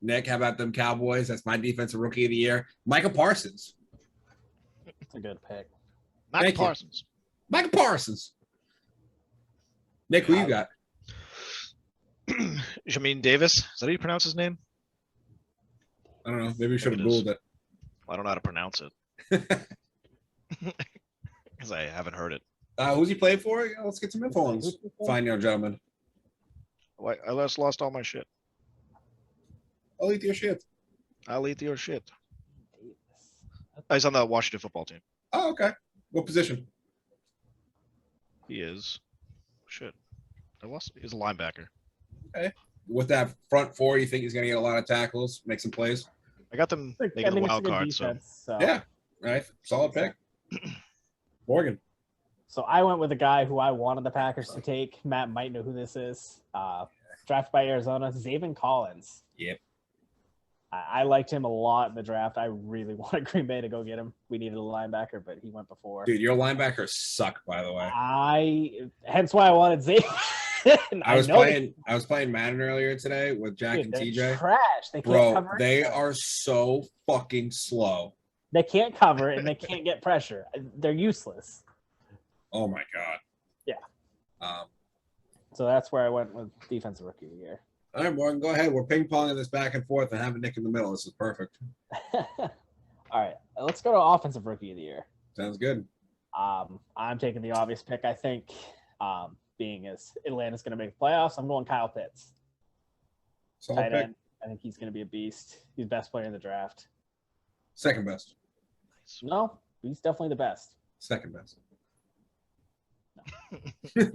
Nick, how about them Cowboys? That's my defensive rookie of the year. Micah Parsons. That's a good pick. Micah Parsons. Micah Parsons. Nick, who you got? Jamin Davis. Is that how you pronounce his name? I don't know. Maybe we should have Googled it. I don't know how to pronounce it. Because I haven't heard it. Who's he playing for? Let's get some info on this fine young gentleman. I lost all my shit. I'll eat your shit. I'll eat your shit. He's on the Washington football team. Oh, okay. What position? He is. Shit. He's a linebacker. Okay. With that front four, you think he's going to get a lot of tackles, make some plays? I got them making the wild card. Defense, so yeah, right. Solid pick. Morgan. So I went with a guy who I wanted the Packers to take. Matt might know who this is. Drafted by Arizona, Zaven Collins. Yep. I liked him a lot in the draft. I really wanted Green Bay to go get him. We needed a linebacker, but he went before. Dude, your linebackers suck, by the way. Hence why I wanted Zaven. I was playing Madden earlier today with Jack and TJ. Trash. They can't cover. They are so fucking slow. They can't cover and they can't get pressure. They're useless. Oh my god. Yeah. So that's where I went with defensive rookie of the year. All right, Morgan, go ahead. We're ping-ponging this back and forth and having Nick in the middle. This is perfect. All right. Let's go to offensive rookie of the year. Sounds good. I'm taking the obvious pick. I think being as Atlanta's going to make the playoffs, I'm going Kyle Pitts. Solid Tight pick. end. I think he's going to be a beast. He's the best player in the draft. Second best. No, he's definitely the best. Second best. No.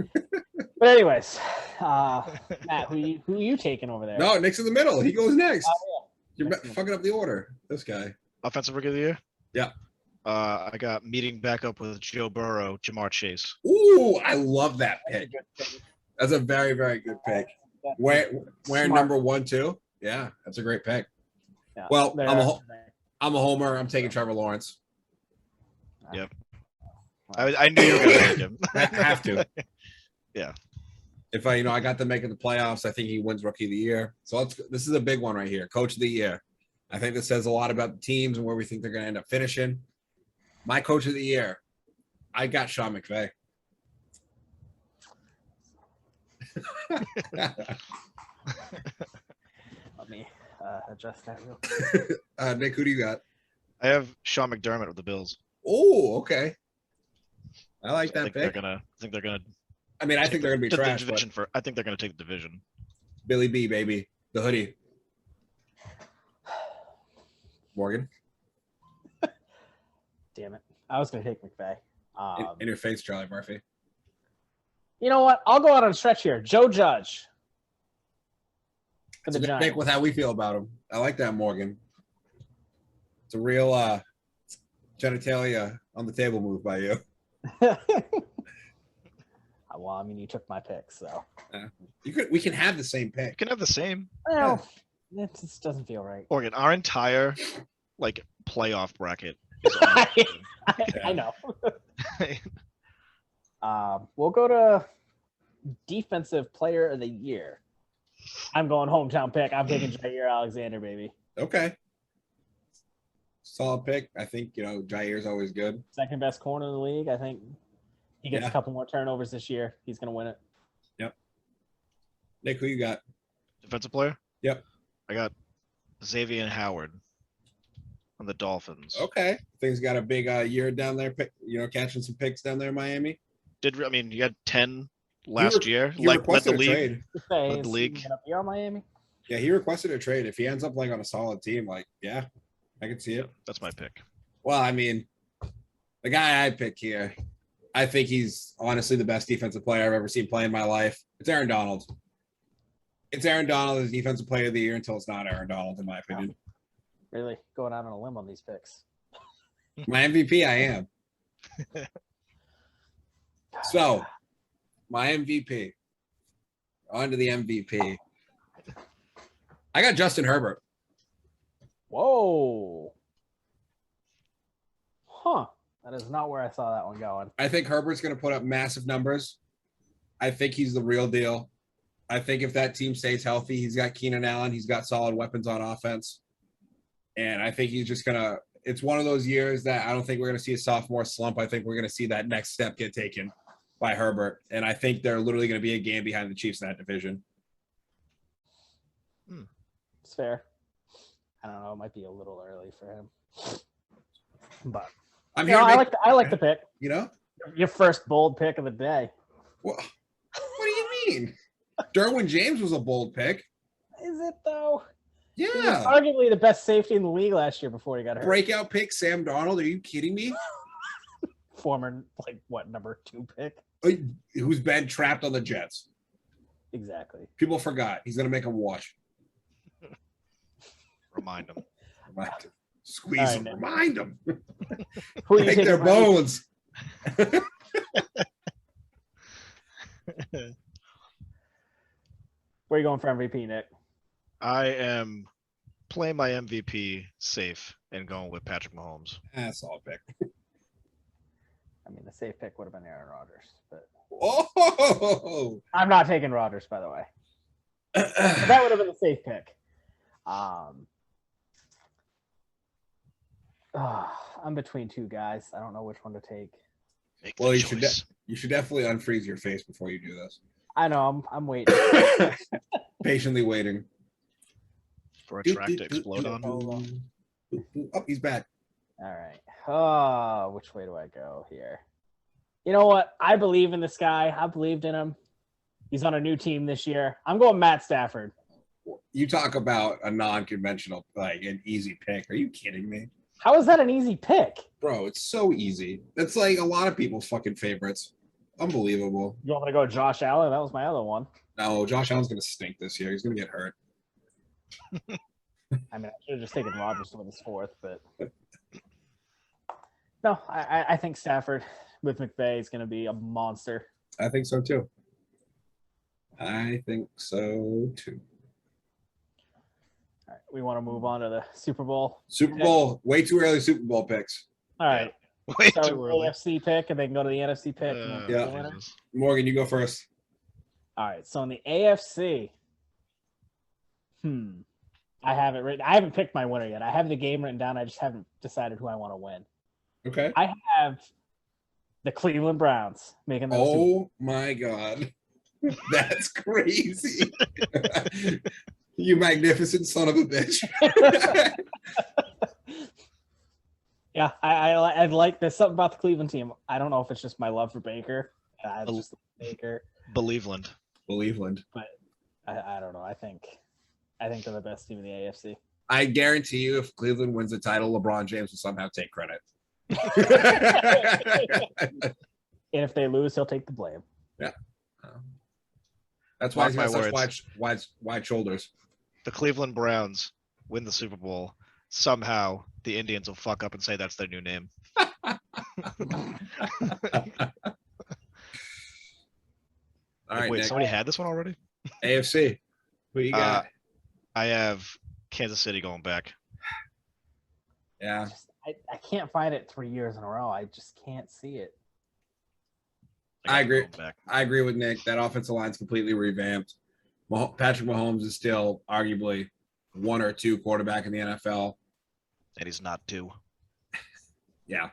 But anyways, Matt, who are you taking over there? No, Nick's in the middle. He goes next. Oh, yeah. You're fucking up the order. This guy. Offensive rookie of the year? Yeah. I got meeting back up with Joe Burrow, Jamar Chase. Ooh, I love that pick. That's a very, very good pick. Wearing number 1, 2. Yeah, that's a great pick. Yeah, well, I'm a homer. I'm taking Trevor Lawrence. Yep. I knew you were going to take him. I have to. Yeah. If I got them making the playoffs, I think he wins rookie of the year. So this is a big one right here. Coach of the year. I think this says a lot about the teams and where we think they're going to end up finishing. My coach of the year, I got Sean McVay. Let me adjust that real quick. Nick, who do you got? I have Sean McDermott with the Bills. Oh, okay. I like that pick. I think they're gonna. I mean, I think they're gonna be trash. I think they're gonna take the division. Billy B, baby, the hoodie. Morgan. Damn it! I was gonna take McVay. In your face, Charlie Murphy. You know what? I'll go out on a stretch here. Joe Judge. It's a good pick with how we feel about him. I like that, Morgan. It's a real genitalia on the table move by you. Well, I mean, you took my pick, so we can have the same pick. You can have the same. Well, it just doesn't feel right. Morgan, our entire playoff bracket. I know. We'll go to defensive player of the year. I'm going hometown pick. I'm taking Jair Alexander, baby. Okay. Solid pick. I think, Jair's always good. Second best corner in the league. I think he gets a couple more turnovers this year. He's going to win it. Yep. Nick, who you got? Defensive player? Yep. I got Xavier Howard. on the Dolphins. Okay. Things got a big year down there, catching some picks down there in Miami. You had 10 last year? He Led the requested a league. trade. Led the league. You're Miami? Yeah, he requested a trade. If he ends up on a solid team, yeah, I can see it. That's my pick. Well, I mean, the guy I pick here, I think he's honestly the best defensive player I've ever seen play in my life. It's Aaron Donald. It's Aaron Donald as defensive player of the year until it's not Aaron Donald, in my opinion. Really going out on a limb on these picks. My MVP, I am. So, my MVP. On to the MVP. I got Justin Herbert. Whoa. Huh. That is not where I saw that one going. I think Herbert's going to put up massive numbers. I think he's the real deal. I think if that team stays healthy, he's got Keenan Allen. He's got solid weapons on offense. And I think he's just going to – it's one of those years that I don't think we're going to see a sophomore slump. I think we're going to see that next step get taken by Herbert. And I think they're literally going to be a game behind the Chiefs in that division. It's fair. I don't know. It might be a little early for him. But I'm here. I like the pick. You know? Your first bold pick of the day. Well, what do you mean? Derwin James was a bold pick. Is it though? Yeah. He was arguably the best safety in the league last year before he got hurt. Breakout pick, Sam Darnold. Are you kidding me? Former, number 2 pick? Who's been trapped on the Jets. Exactly. People forgot. He's going to make them watch. Remind them. Squeeze them. Remind them. Who are you Take their bones. Where are you going for MVP, Nick? I am playing my MVP safe and going with Patrick Mahomes. That's all pick. I mean, the safe pick would have been Aaron Rodgers, but oh, I'm not taking Rodgers, by the way. That would have been the safe pick. I'm between 2 guys. I don't know which one to take. Well, you should definitely unfreeze your face before you do this. I know. I'm waiting. Patiently waiting for a track to explode on. Oh, he's back. All right. Oh, which way do I go here? You know what? I believe in this guy. I believed in him. He's on a new team this year. I'm going Matt Stafford. You talk about a non-conventional, an easy pick. Are you kidding me? How is that an easy pick? Bro, it's so easy. It's like a lot of people's fucking favorites. Unbelievable. You want me to go Josh Allen? That was my other one. No, Josh Allen's going to stink this year. He's going to get hurt. I mean, I should have just taken Rodgers to win his 4th, but no, I think Stafford with McVay is going to be a monster. I think so too. All right, we want to move on to the Super Bowl. Super Bowl, way too early Super Bowl picks. All right. Way Start too with early. the AFC pick and then go to the NFC pick. Yeah. Morgan, you go first. All right. So in the AFC, I have it written. I haven't picked my winner yet. I have the game written down. I just haven't decided who I want to win. Okay. I have the Cleveland Browns making the Super Bowl. My God. That's crazy. You magnificent son of a bitch. Yeah, I like there's something about the Cleveland team. I don't know if it's just my love for Baker. I just Baker. Believeland. But I don't know. I think they're the best team in the AFC. I guarantee you, if Cleveland wins the title, LeBron James will somehow take credit. And if they lose, he'll take the blame. Yeah. That's why he's got Mark my such wide shoulders. The Cleveland Browns win the Super Bowl. Somehow the Indians will fuck up and say that's their new name. All right, Wait, Nick. somebody had this one already? AFC. Who you got? I have Kansas City going back. Yeah. I can't find it 3 years in a row. I just can't see it. I agree. I agree with Nick. That offensive line's completely revamped. Patrick Mahomes is still arguably 1 or 2 quarterback in the NFL. And he's not 2. Yeah.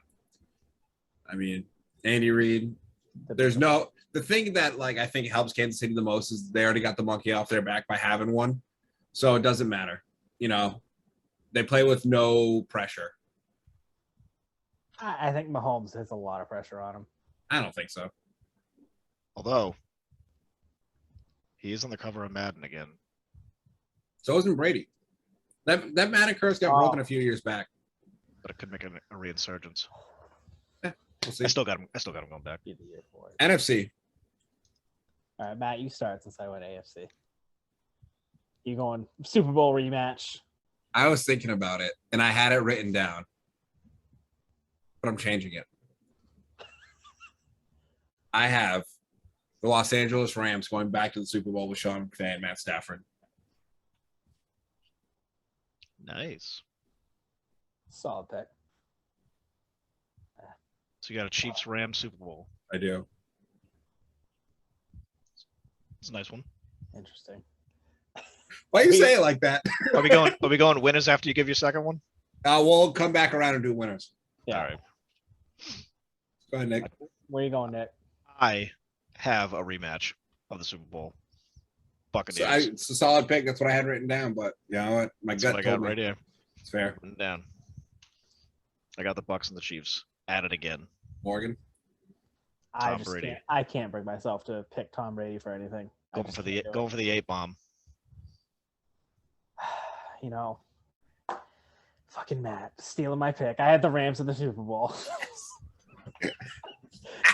I mean, Andy Reid. The thing that I think helps Kansas City the most is they already got the monkey off their back by having one. So it doesn't matter. They play with no pressure. I think Mahomes has a lot of pressure on him. I don't think so. Although he is on the cover of Madden again. So isn't Brady. That Madden curse got broken a few years back. But it could make a reinsurgence. We'll see. I still got him going back. Be the year for it. NFC. All right, Matt, you start since I went AFC. You going Super Bowl rematch? I was thinking about it, and I had it written down. But I'm changing it. I have the Los Angeles Rams going back to the Super Bowl with Sean McVay and Matt Stafford. Nice. Solid pick. So you got a Chiefs-Rams Super Bowl. I do. It's a nice one. Interesting. Why you say it like that? Are we going winners after you give your second one? We'll come back around and do winners. Yeah. All right. Go ahead, Nick. Where you going, Nick? I have a rematch of the Super Bowl. So Buccaneers. it's a solid pick. That's what I had written down. But you know what? My That's gut what I got told me. right here. It's fair. Written down. I got the Bucks and the Chiefs. At it again. Morgan. Tom Brady. I can't bring myself to pick Tom Brady for anything. Going for the 8 bomb. You know, fucking Matt stealing my pick. I had the Rams in the Super Bowl.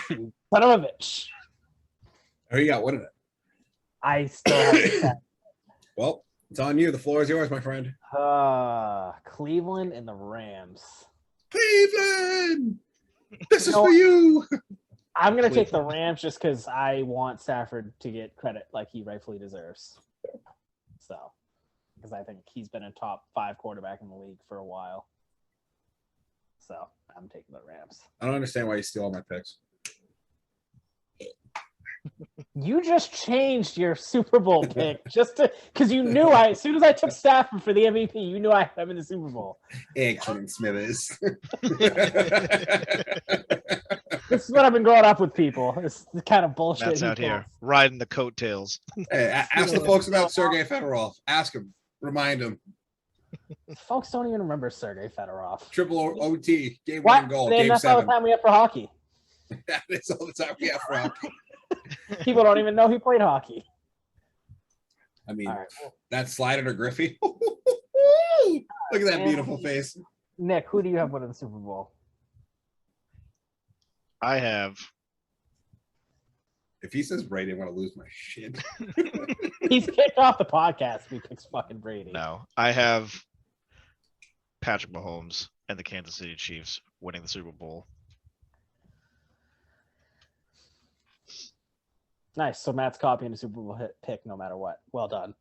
You son of a bitch. Who you got winning it? I still have the Well, it's on you. The floor is yours, my friend. Cleveland and the Rams. Cleveland! This is No. for you. I'm gonna take the Rams just because I want Stafford to get credit like he rightfully deserves. So, because I think he's been a top 5 quarterback in the league for a while. So I'm taking the Rams. I don't understand why you steal all my picks. You just changed your Super Bowl pick just to because you knew as soon as I took Stafford for the MVP, you knew I had him in the Super Bowl. Excellent, Smithers. This is what I've been growing up with people. It's the kind of bullshit. That's he out here. pulls. Riding the coattails. Hey, ask the folks about Sergei Fedorov. Ask him. Remind him. Folks don't even remember Sergei Fedorov. Triple OT. Game What? winning goal. Then Game that's all the 7. time we have for hockey. That is all the time we have for hockey. People don't even know he played hockey. I mean, All right. that slide under Griffey. Look at that beautiful face. Nick, who do you have winning the Super Bowl? I have. If he says Brady, I'm going to lose my shit. He's kicked off the podcast if he picks fucking Brady. No. I have Patrick Mahomes and the Kansas City Chiefs winning the Super Bowl. Nice. So Matt's copying a Super Bowl hit pick no matter what. Well done.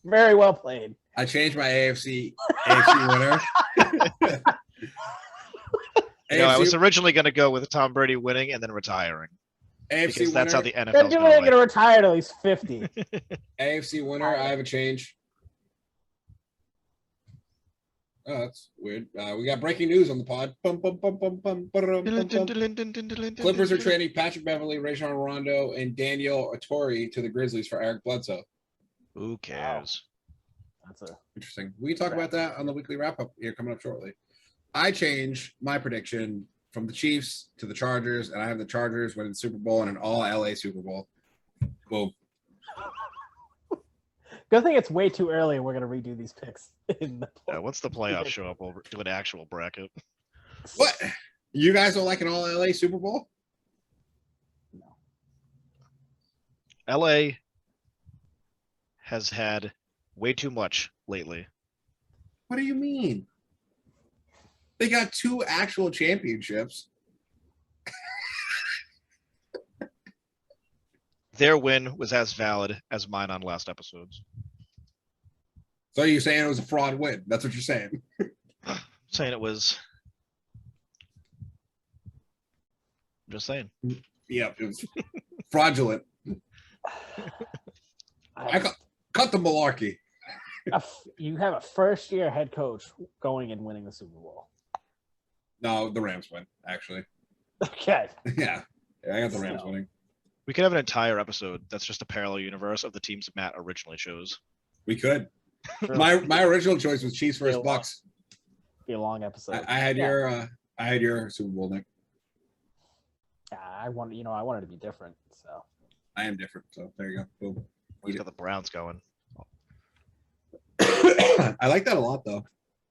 Very well played. I changed my AFC winner. I was originally going to go with Tom Brady winning and then retiring. AFC Because that's how the That NFL dude ain't gonna retire till he's 50. AFC winner. I have a change. Oh, that's weird. We got breaking news on the pod. Clippers are trading Patrick Beverley, Rajon Rondo, and Daniel Ottori to the Grizzlies for Eric Bledsoe. Who cares? That's a Interesting. We can talk about that on the weekly wrap-up here coming up shortly. I changed my prediction from the Chiefs to the Chargers, and I have the Chargers winning the Super Bowl and an all-LA Super Bowl. Boom. good thing it's way too early and we're gonna redo these picks in the Once the playoffs show up, we'll do an actual bracket. What? You guys don't like an all-LA Super Bowl? LA has had way too much lately. What do you mean? They got 2 actual championships. Their win was as valid as mine on last episodes. So you're saying it was a fraud win? That's what you're saying? Saying it was. I'm just saying. Yeah, it was fraudulent. I cut the malarkey. You have a first-year head coach going and winning the Super Bowl. No, the Rams win, actually. Okay. Yeah, I got the Rams winning. We could have an entire episode that's just a parallel universe of the teams Matt originally chose. We could. My original choice was Chiefs versus Yeah. Bucks. Be a long episode. I had your Super Bowl, Nick. I wanted to be different. So I am different. So there you go. Boom. He's got the Browns going. I like that a lot, though.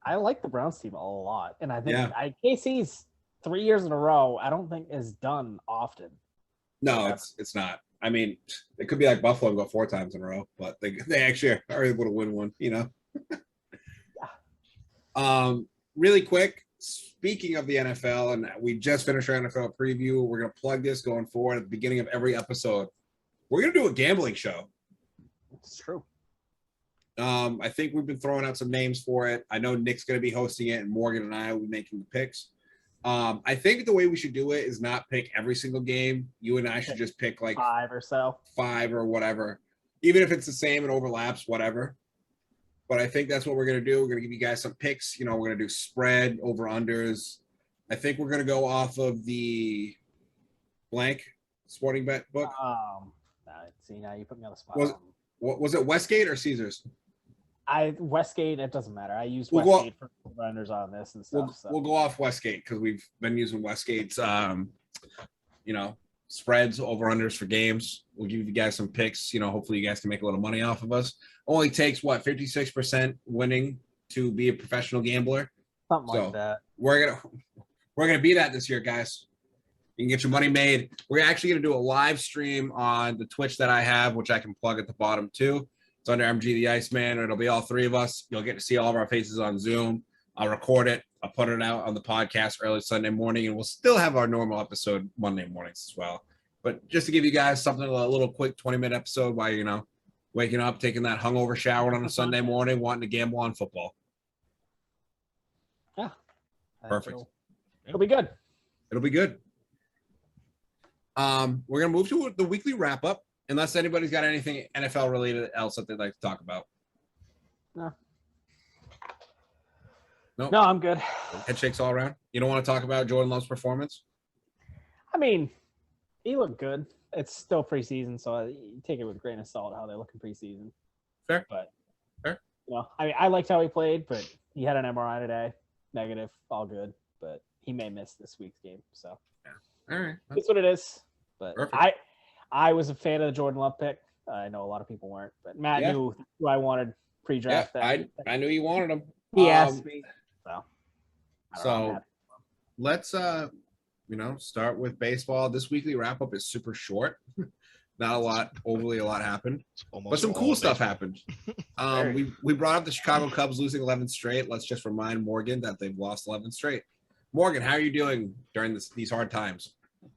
I like the Browns team a lot, and I think KC's 3 years in a row. I don't think is done often. No, it's not. I mean, it could be like Buffalo and go 4 times in a row, but they actually are able to win one. Really quick. Speaking of the NFL, and we just finished our NFL preview, we're going to plug this going forward at the beginning of every episode. We're going to do a gambling show. It's true. I think we've been throwing out some names for it. I know Nick's going to be hosting it, and Morgan and I will be making the picks. I think the way we should do it is not pick every single game. You and I should just pick like 5 or so. 5 or whatever. Even if it's the same and overlaps, whatever. But I think that's what we're going to do. We're going to give you guys some picks. We're going to do spread, over-unders. I think we're going to go off of the blank sporting bet book. See, now you put me on the spot. Was it Westgate or Caesars? Westgate, it doesn't matter. I used Westgate for runners on this and stuff. We'll go off Westgate because we've been using Westgate's, spreads, over-unders for games. We'll give you guys some picks. Hopefully you guys can make a little money off of us. Only takes 56% winning to be a professional gambler. Something like that. We're gonna be that this year, guys. You can get your money made. We're actually gonna do a live stream on the Twitch that I have, which I can plug at the bottom too. It's under MG the Iceman. It'll be all 3 of us. You'll get to see all of our faces on Zoom. I'll record it. I'll put it out on the podcast early Sunday morning, and we'll still have our normal episode Monday mornings as well. But just to give you guys something, a little quick 20-minute episode while waking up, taking that hungover shower on a Sunday morning, wanting to gamble on football. Yeah. Perfect. It'll be good. It'll be good. We're going to move to the weekly wrap-up, unless anybody's got anything NFL-related else that they'd like to talk about. No. Nope. No, I'm good. Head shakes all around. You don't want to talk about Jordan Love's performance? I mean, he looked good. It's still preseason, so you take it with a grain of salt how they look in preseason. Fair. But fair. I liked how he played, but he had an MRI today, negative, all good. But he may miss this week's game. So all right, that's what it is. But perfect. I was a fan of the Jordan Love pick. I know a lot of people weren't, but Matt knew who I wanted pre-draft. Yeah, I knew you wanted him. He asked me. So let's start with baseball. This weekly wrap up is super short. Not overly a lot happened, but some cool stuff happened. We brought up the Chicago Cubs losing 11 straight. Let's just remind Morgan that they've lost 11 straight. Morgan, how are you doing during these hard times?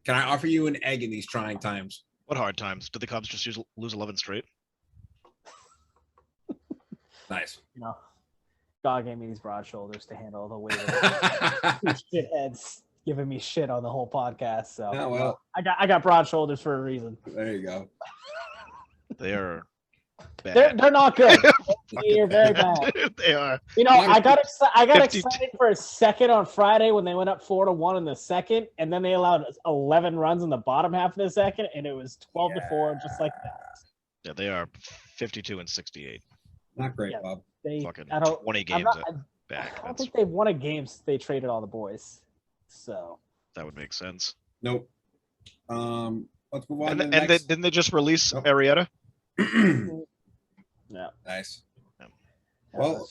Can I offer you an egg in these trying times? What hard times? Did the Cubs just lose 11 straight? Nice. God gave me these broad shoulders to handle the weight of these shitheads giving me shit on the whole podcast. So I got broad shoulders for a reason. There you go. They are bad. They're not good. They are very bad. They are. I got excited for a second on Friday when they went up 4-1 in the second, and then they allowed 11 runs in the bottom half of the second, and it was 12-4, just like that. Yeah, they are 52-68. Not great, Bob. Fucking 20 games back. I don't think they've won a game since they traded all the boys. So that would make sense. Nope. Let's move on. Didn't they just release Arrieta? Yeah. Nice. Yeah. Well,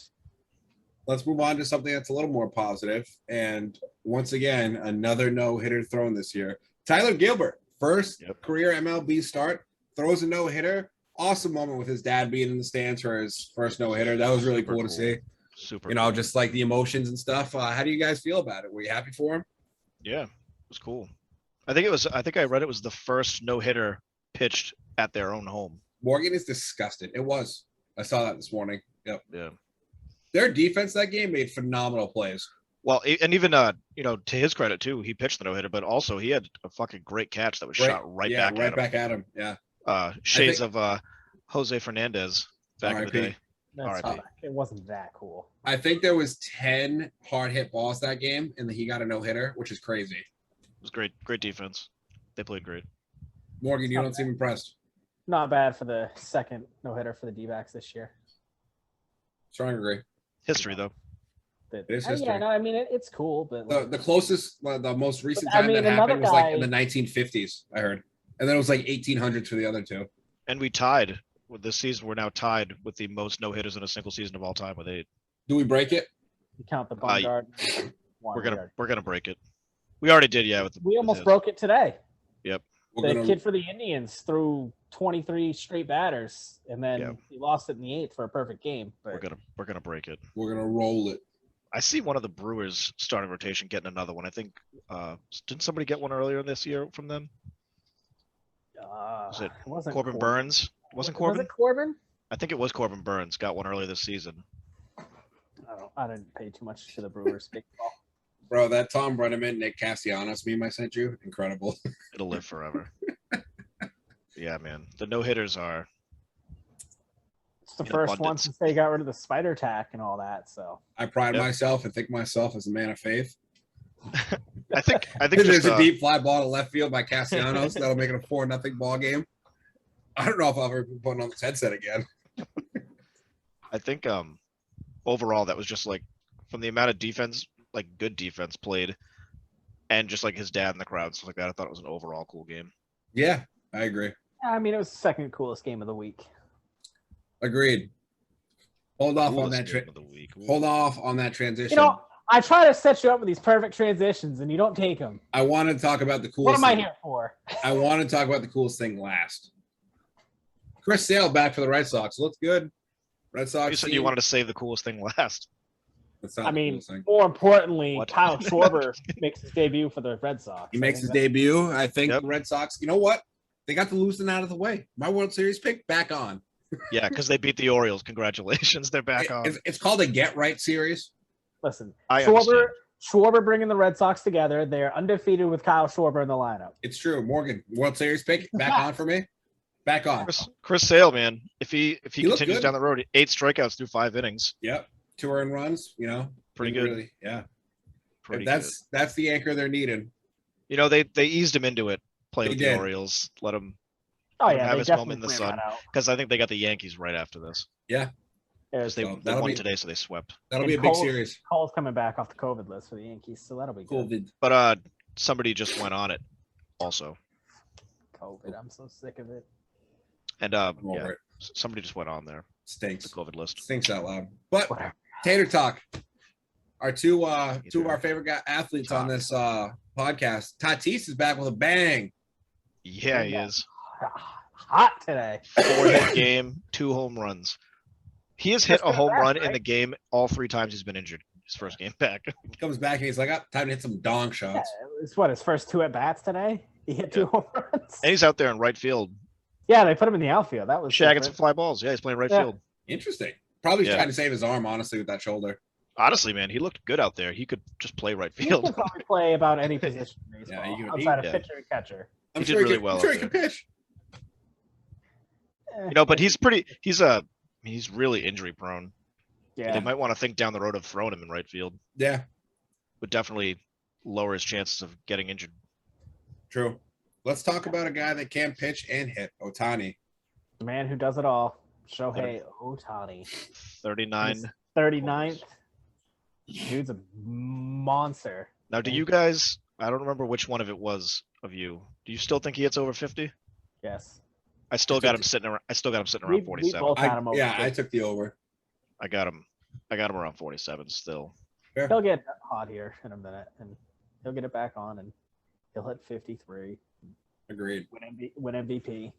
let's move on to something that's a little more positive. And once again, another no-hitter thrown this year. Tyler Gilbert, first career MLB start, throws a no-hitter. Awesome moment with his dad being in the stands for his first no-hitter. That was really cool to see. Super cool. Just like the emotions and stuff. How do you guys feel about it? Were you happy for him? Yeah, it was cool. I think I read it was the first no-hitter pitched at their own home. Morgan is disgusted. It was. I saw that this morning. Yep. Yeah. Their defense that game made phenomenal plays. Well, and even to his credit too, he pitched the no-hitter, but also he had a fucking great catch that was shot right back at him. Yeah. Shades of Jose Fernandez back in the day. It wasn't that cool. I think there was 10 hard hit balls that game, and he got a no-hitter, which is crazy. It was great defense. They played great. Morgan, you don't seem impressed. Not bad for the second no-hitter for the D-backs this year. Strong agree. History, though. That, It is yeah, history. no, I mean it's cool, but like, The closest, the most recent I time mean, that happened was another like in guy- the 1950s. I heard, and then it was like 1800s for the other two. And we tied with this season. We're now tied with the most no hitters in a single season of all time with 8. Do we break it? you count the Bumgarner. We're gonna break it. We already did, yeah. We almost broke it today. Yep. We're The kid for the Indians threw 23 straight batters, and then he lost it in the 8th for a perfect game. But We're gonna break it. We're gonna roll it. I see one of the Brewers starting rotation getting another one. I think didn't somebody get one earlier this year from them? Was it wasn't Corbin Burns? Wasn't Corbin? Was it Corbin? I think it was Corbin Burns. Got one earlier this season. I didn't pay too much to the Brewers baseball. Bro, that Tom Brenneman, Nick Castellanos meme I sent you, incredible. It'll live forever. Yeah, man. The no hitters are. It's the first one since they got rid of the spider tack and all that. So I pride myself and think myself as a man of faith. I think there's a deep fly ball to left field by Castellanos that'll make it a 4-0 ball game. I don't know if I'll ever be putting on this headset again. I think overall that was just like from the amount of defense, like good defense played, and just like his dad in the crowd, stuff like that. I thought it was an overall cool game. Yeah, I agree. I mean, it was the second coolest game of the week. Agreed. Hold off on that. Hold off on that transition. You know, I try to set you up with these perfect transitions, and you don't take them. I want to talk about the coolest. What am I here for? I want to talk about the coolest thing last. Chris Sale back for the Red Sox. Looks good. Red Sox. You said you wanted to save the coolest thing last. I mean, more importantly, Kyle Schwarber makes his debut for the Red Sox. He makes his debut. I think the Red Sox, you know what? They got the losing out of the way. My World Series pick back on. Yeah, because they beat the Orioles. Congratulations. They're back on. It's called a get right series. Listen, Schwarber bringing the Red Sox together. They're undefeated with Kyle Schwarber in the lineup. It's true. Morgan, World Series pick back on for me. Back on. Chris Sale, man. If he continues down the road, 8 strikeouts through 5 innings. Yep. 2 earned runs, you know. Pretty good. Really, yeah. Pretty that's the anchor they're needing. You know, they eased him into it, playing with the Orioles. Let him have his moment in the sun. Because I think they got the Yankees right after this. Yeah. Because they won today, so they swept. That'll be a big series. Cole's coming back off the COVID list for the Yankees, so that'll be good. But somebody just went on it also. COVID, I'm so sick of it. And somebody just went on there. Stinks. The COVID list. Stinks out loud. But Tater Talk, our two of our favorite athletes on this podcast. Tatis is back with a bang. Yeah, he is. Hot today. 4-hit game, 2 home runs. He has hit a home run in the game all 3 times he's been injured. His first game back. He comes back and he's like, time to hit some dong shots. Yeah, it's his first 2 at bats today. He hit 2 home runs. And he's out there in right field. Yeah, they put him in the outfield. That was shagging some fly balls. Yeah, he's playing right field. Interesting. Probably trying to save his arm, honestly, with that shoulder. Honestly, man, he looked good out there. He could just play right field. He can probably play about any position in baseball, outside of pitcher and catcher. I'm sure he can pitch. You know, but he's really injury prone. Yeah. They might want to think down the road of throwing him in right field. Yeah. Would definitely lower his chances of getting injured. True. Let's talk about a guy that can pitch and hit, Ohtani. The man who does it all, Shohei Ohtani. 39th. Dude's a monster. Now, do you guys, I don't remember which one of it was of you. Do you still think he hits over 50? Yes. I still got him sitting around 47. I took the over. I got him around 47 still. Fair. He'll get hot here in a minute, and he'll get it back on, and he'll hit 53. Agreed. Win MVP.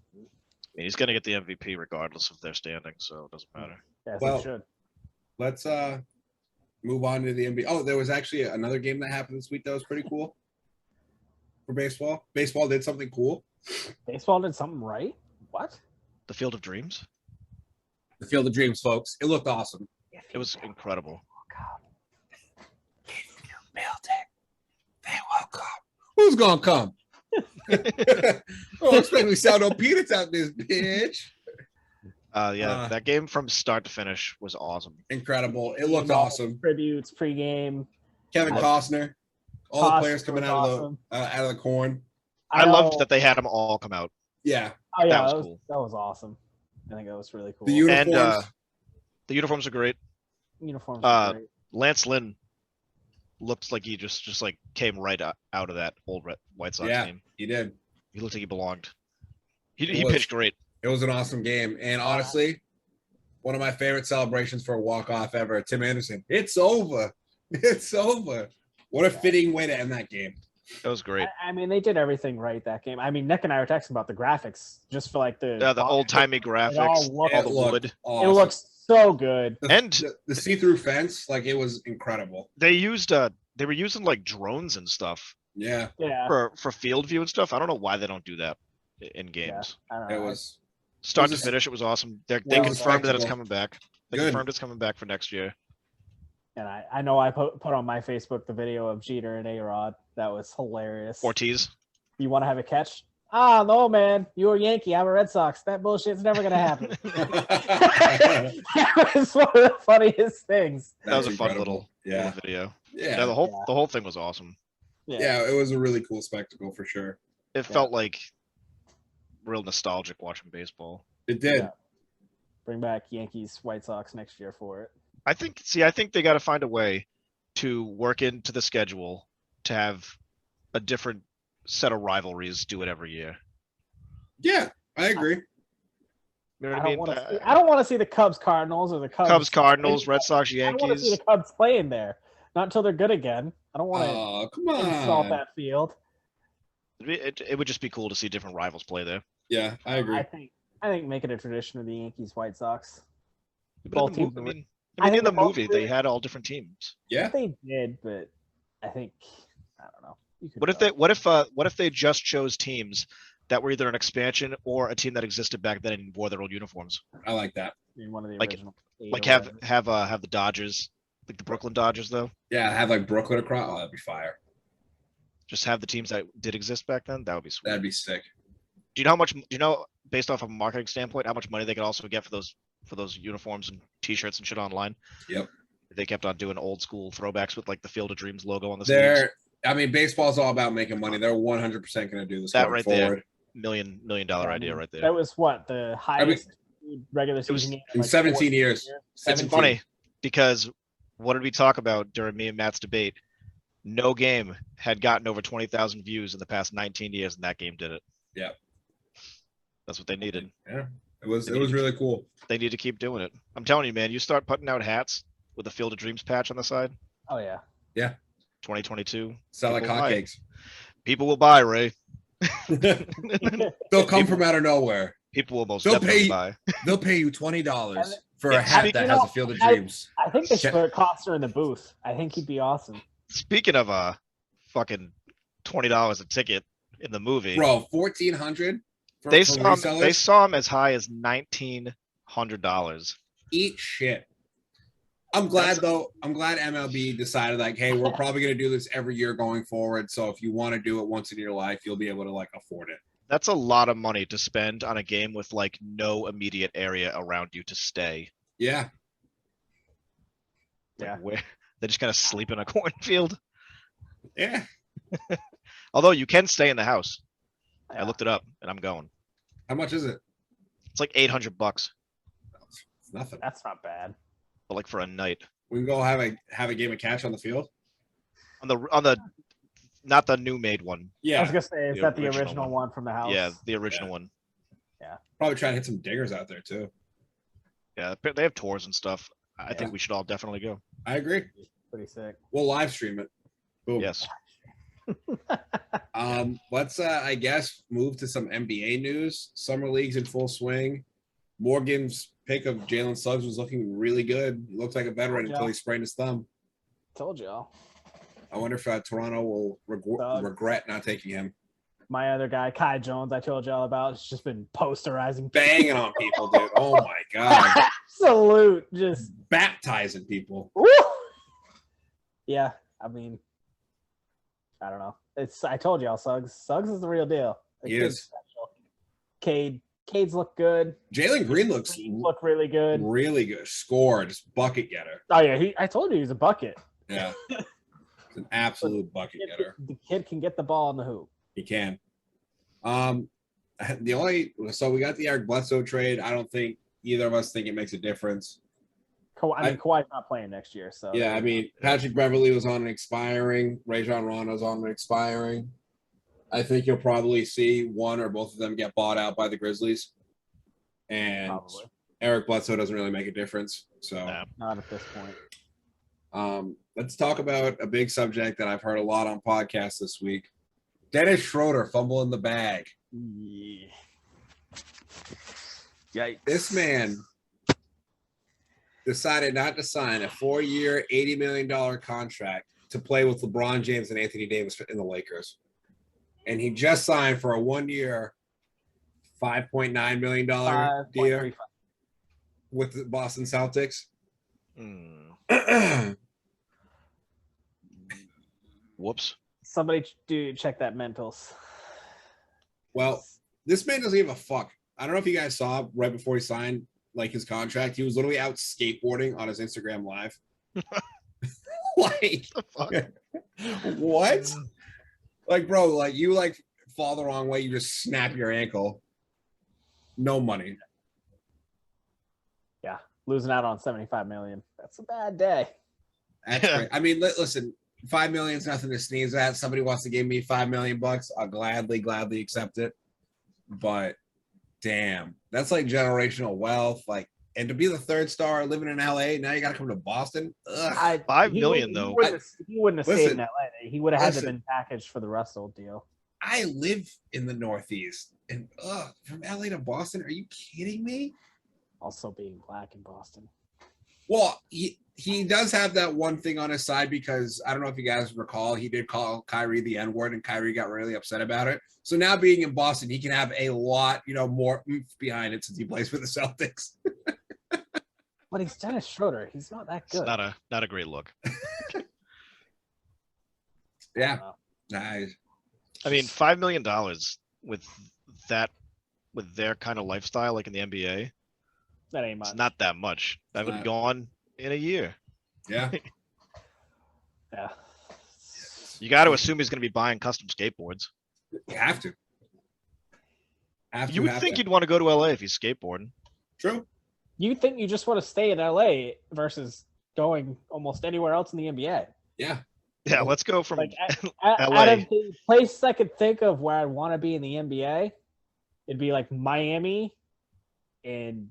He's going to get the MVP regardless of their standing, so it doesn't matter. Yes, well, he should. Let's move on to the NBA. Oh, there was actually another game that happened this week that was pretty cool for baseball. Baseball did something cool. Baseball did something right? What? The Field of Dreams? The Field of Dreams, folks. It looked awesome. It was incredible. They will come. Who's gonna come? Expect me sound no peanuts out this bitch. That game from start to finish was awesome. Incredible. It looked awesome. Tributes, pregame. Kevin Costner. All the players coming out of the corn. I loved that they had them all come out. Yeah. Oh yeah, that was cool. That was awesome. I think that was really cool. The uniforms. The uniforms are great. Uniforms are great. Lance Lynn looks like he just like came right out of that old White Sox team. He did. He looked like he belonged. He pitched great. It was an awesome game. And honestly, one of my favorite celebrations for a walk-off ever, Tim Anderson. It's over. It's over. What a fitting way to end that game. That was great. I mean, they did everything right that game. I mean, Nick and I were texting about the graphics, just for like the old-timey graphics. It looked awesome. It looks so good. The see-through fence, like, it was incredible. They were using like drones and stuff. Yeah. For field view and stuff. I don't know why they don't do that in games. Yeah, it was start to finish. It was awesome. They confirmed that it's coming back. They confirmed it's coming back for next year. And I know I put on my Facebook the video of Jeter and A-Rod. That was hilarious. Ortiz. You want to have a catch? Ah, no, man. You're a Yankee. I'm a Red Sox. That bullshit's never going to happen. That was one of the funniest things. That was a fun little video. Yeah. The whole thing was awesome. Yeah, it was a really cool spectacle for sure. It felt like real nostalgic watching baseball. It did. Yeah. Bring back Yankees, White Sox next year for it. I think they got to find a way to work into the schedule to have a different set of rivalries do it every year. Yeah, I agree. You know what I mean? I don't want to see the Cubs Cardinals or the Cubs Cardinals, Red Sox Yankees. I don't want to see the Cubs playing there. Not until they're good again. I don't want to insult that field. It would just be cool to see different rivals play there. Yeah, I agree. I think make it a tradition of the Yankees, White Sox. Both teams. I mean, in the movie, they had all different teams. Yeah, they did, but I think I don't know. What if they just chose teams that were either an expansion or a team that existed back then and wore their old uniforms? I like that. I mean, one of the original. Have the Dodgers, like the Brooklyn Dodgers, though. Yeah, have like Brooklyn across. Oh, that'd be fire. Just have the teams that did exist back then. That would be sweet. That'd be sick. Do you know how much? Do you know, based off of a marketing standpoint, how much money they could also get for those uniforms and T-shirts and shit online? Yep. They kept on doing old school throwbacks with like the Field of Dreams logo on the sleeves. I mean, baseball's all about making money. They're 100% going to do this. That right forward. There, $1 million idea right there. That was what the highest regular season game in 17 years. It's funny because what did we talk about during me and Matt's debate? No game had gotten over 20,000 views in the past 19 years, and that game did it. Yeah. That's what they needed. Yeah. It was really cool. They need to keep doing it. I'm telling you, man, you start putting out hats with a Field of Dreams patch on the side. Oh, yeah. Yeah. 2022. Sell like hotcakes. People will buy, Ray. They'll come from out of nowhere. People will most definitely buy. They'll pay you $20 for a hat that has a Field of Dreams. I think they should put Coster in the booth. I think he'd be awesome. Speaking of fucking $20 a ticket in the movie, bro, $1,400. They saw him as high as $1,900. Eat shit. I'm glad MLB decided like, hey, we're probably going to do this every year going forward. So if you want to do it once in your life, you'll be able to like afford it. That's a lot of money to spend on a game with like no immediate area around you to stay. Yeah. Like, where they just kind of sleep in a cornfield. Yeah. Although you can stay in the house. I looked it up and I'm going. How much is it? It's like $800. It's nothing. That's not bad. But like for a night. We can go have a game of catch on the field. On the not the new made one. Yeah. I was gonna say, is that the original one from the house? Yeah, the original one. Yeah. Probably try to hit some diggers out there too. Yeah, they have tours and stuff. I think we should all definitely go. I agree. Pretty sick. We'll live stream it. Boom. Yes. Let's I guess move to some NBA news. Summer league's in full swing. Morgan's pick of Jalen Suggs was looking really good. He looked like a veteran until he sprained his thumb. Told y'all. I wonder if Toronto will regret not taking him. My other guy, Kai Jones, I told y'all about, has just been posterizing, banging on people, dude. Oh my god, absolute, just baptizing people. Woo! Yeah, I mean, I don't know. I told y'all, Suggs is the real deal. He is. Special. Cade's look good. Jalen Green look really good. Really good. Score, just bucket getter. Oh yeah, I told you he's a bucket. Yeah, he's an absolute bucket getter. The kid can get the ball in the hoop. He can. So we got the Eric Bledsoe trade. I don't think either of us think it makes a difference. Kawhi's not playing next year, so yeah. I mean, Patrick Beverley was on an expiring. Rajon Rondo's on an expiring. I think you'll probably see one or both of them get bought out by the Grizzlies, and probably. Eric Bledsoe doesn't really make a difference. So not at this point. Let's talk about a big subject that I've heard a lot on podcasts this week. Dennis Schroeder fumble in the bag. Yeah. Yikes. This man decided not to sign a 4-year, $80 million contract to play with LeBron James and Anthony Davis in the Lakers. And he just signed for a 1-year, $5.9 million deal with the Boston Celtics. Whoops. Somebody do check that mentals. Well, this man doesn't give a fuck. I don't know if you guys saw right before he signed like his contract, he was literally out skateboarding on his Instagram live. Like, what? Like, bro, like you like fall the wrong way, you just snap your ankle. No money. Yeah, losing out on $75 million. That's a bad day. That's great. I mean, listen, $5 million is nothing to sneeze at. Somebody wants to give me $5 million, I'll gladly accept it. But damn, that's like generational wealth. Like, and to be the third star living in LA, now you got to come to Boston. Ugh. $5 million though. He wouldn't have stayed in LA. He would have had to have been packaged for the Russell deal. I live in the Northeast, and from LA to Boston, are you kidding me? Also being black in Boston. Well, he does have that one thing on his side because I don't know if you guys recall, he did call Kyrie the N-word, and Kyrie got really upset about it. So now being in Boston, he can have a lot, more oomph behind it since he plays for the Celtics. But he's Dennis Schroeder. He's not that good. It's not a great look. Yeah. Nice. I mean, $5 million with their kind of lifestyle, like in the NBA, that ain't much. It's not that much. That would be gone in a year. Yeah. Yeah. You got to assume he's going to be buying custom skateboards. You have to. You would think you'd want to go to LA if he's skateboarding. True. You think you just want to stay in LA versus going almost anywhere else in the NBA? Yeah. Yeah, let's go from like, LA. Out of the places I could think of where I'd want to be in the NBA, it'd be like Miami and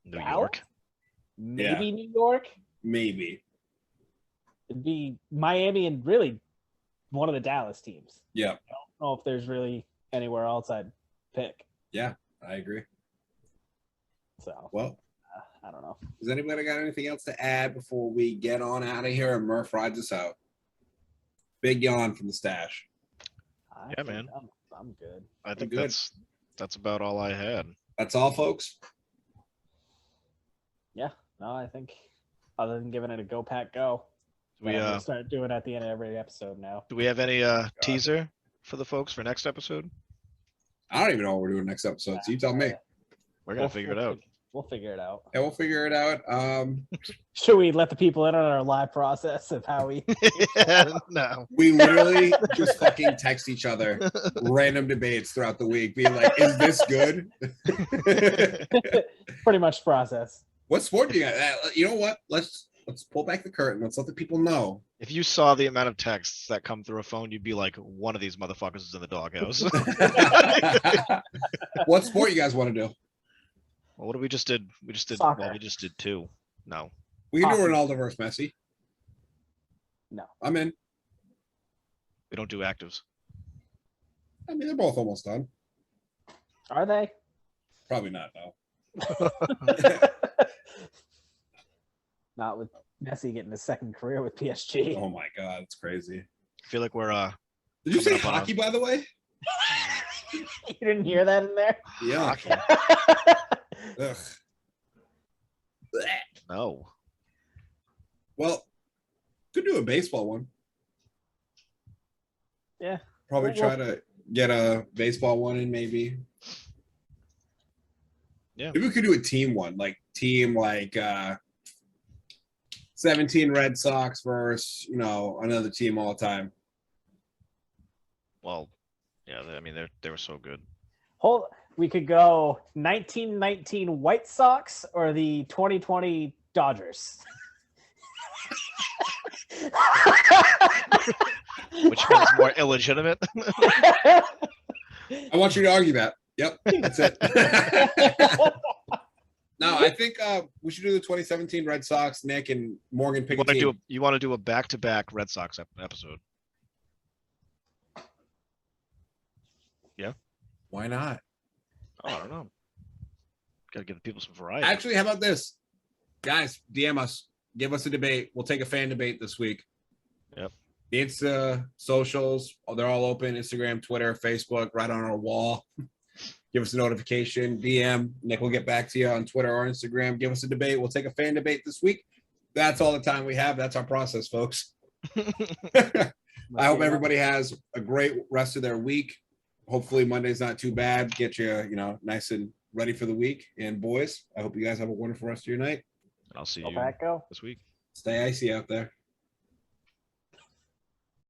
New York. Maybe New York. Maybe. It'd be Miami and really one of the Dallas teams. Yeah. I don't know if there's really anywhere else I'd pick. Yeah, I agree. So, well, I don't know. Does anybody got anything else to add before we get on out of here and Murph rides us out? Big yawn from the stash. Yeah, man. I'm good. I think that's about all I had. That's all, folks. Yeah. No, I think other than giving it a go pack go. We start doing it at the end of every episode now. Do we have any teaser for the folks for next episode? I don't even know what we're doing next episode. So you tell me. We're gonna figure it out. We'll figure it out. Yeah, we'll figure it out. Should we let the people in on our live process of how we? No. We literally just fucking text each other random debates throughout the week, being like, "Is this good?" Pretty much process. What sport do you got? You know what? Let's pull back the curtain. Let's let the people know. If you saw the amount of texts that come through a phone, you'd be like, one of these motherfuckers is in the doghouse. What sport you guys want to do? Well, what we just did? We just did. Soccer. Well, we just did two. No. We can do Ronaldo versus Messi. No. I'm in. We don't do actives. I mean, they're both almost done. Are they? Probably not, though. Not with Messi getting his second career with PSG. Oh my God, it's crazy. I feel like we're Did you say hockey, by the way? You didn't hear that in there? Yeah. Ugh. No. Well, could do a baseball one. Yeah. Probably try to get a baseball one in, maybe. Yeah. Maybe we could do a team one, like 17 Red Sox versus, another team all time. Well, yeah. I mean, they were so good. We could go 1919 White Sox or the 2020 Dodgers. Which one's more illegitimate? I want you to argue that. Yep, that's it. No, I think we should do the 2017 Red Sox. Nick and Morgan pick a team. You want to do a back-to-back Red Sox episode? Yeah. Why not? Oh, I don't know. Got to give the people some variety. Actually, how about this? Guys, DM us. Give us a debate. We'll take a fan debate this week. Yep. The Insta socials, they're all open. Instagram, Twitter, Facebook, right on our wall. Give us a notification. DM. Nick will get back to you on Twitter or Instagram. Give us a debate. We'll take a fan debate this week. That's all the time we have. That's our process, folks. I hope everybody has a great rest of their week. Hopefully Monday's not too bad. Get you, nice and ready for the week. And boys, I hope you guys have a wonderful rest of your night. I'll see Go you Pack, go. this week. Stay icy out there.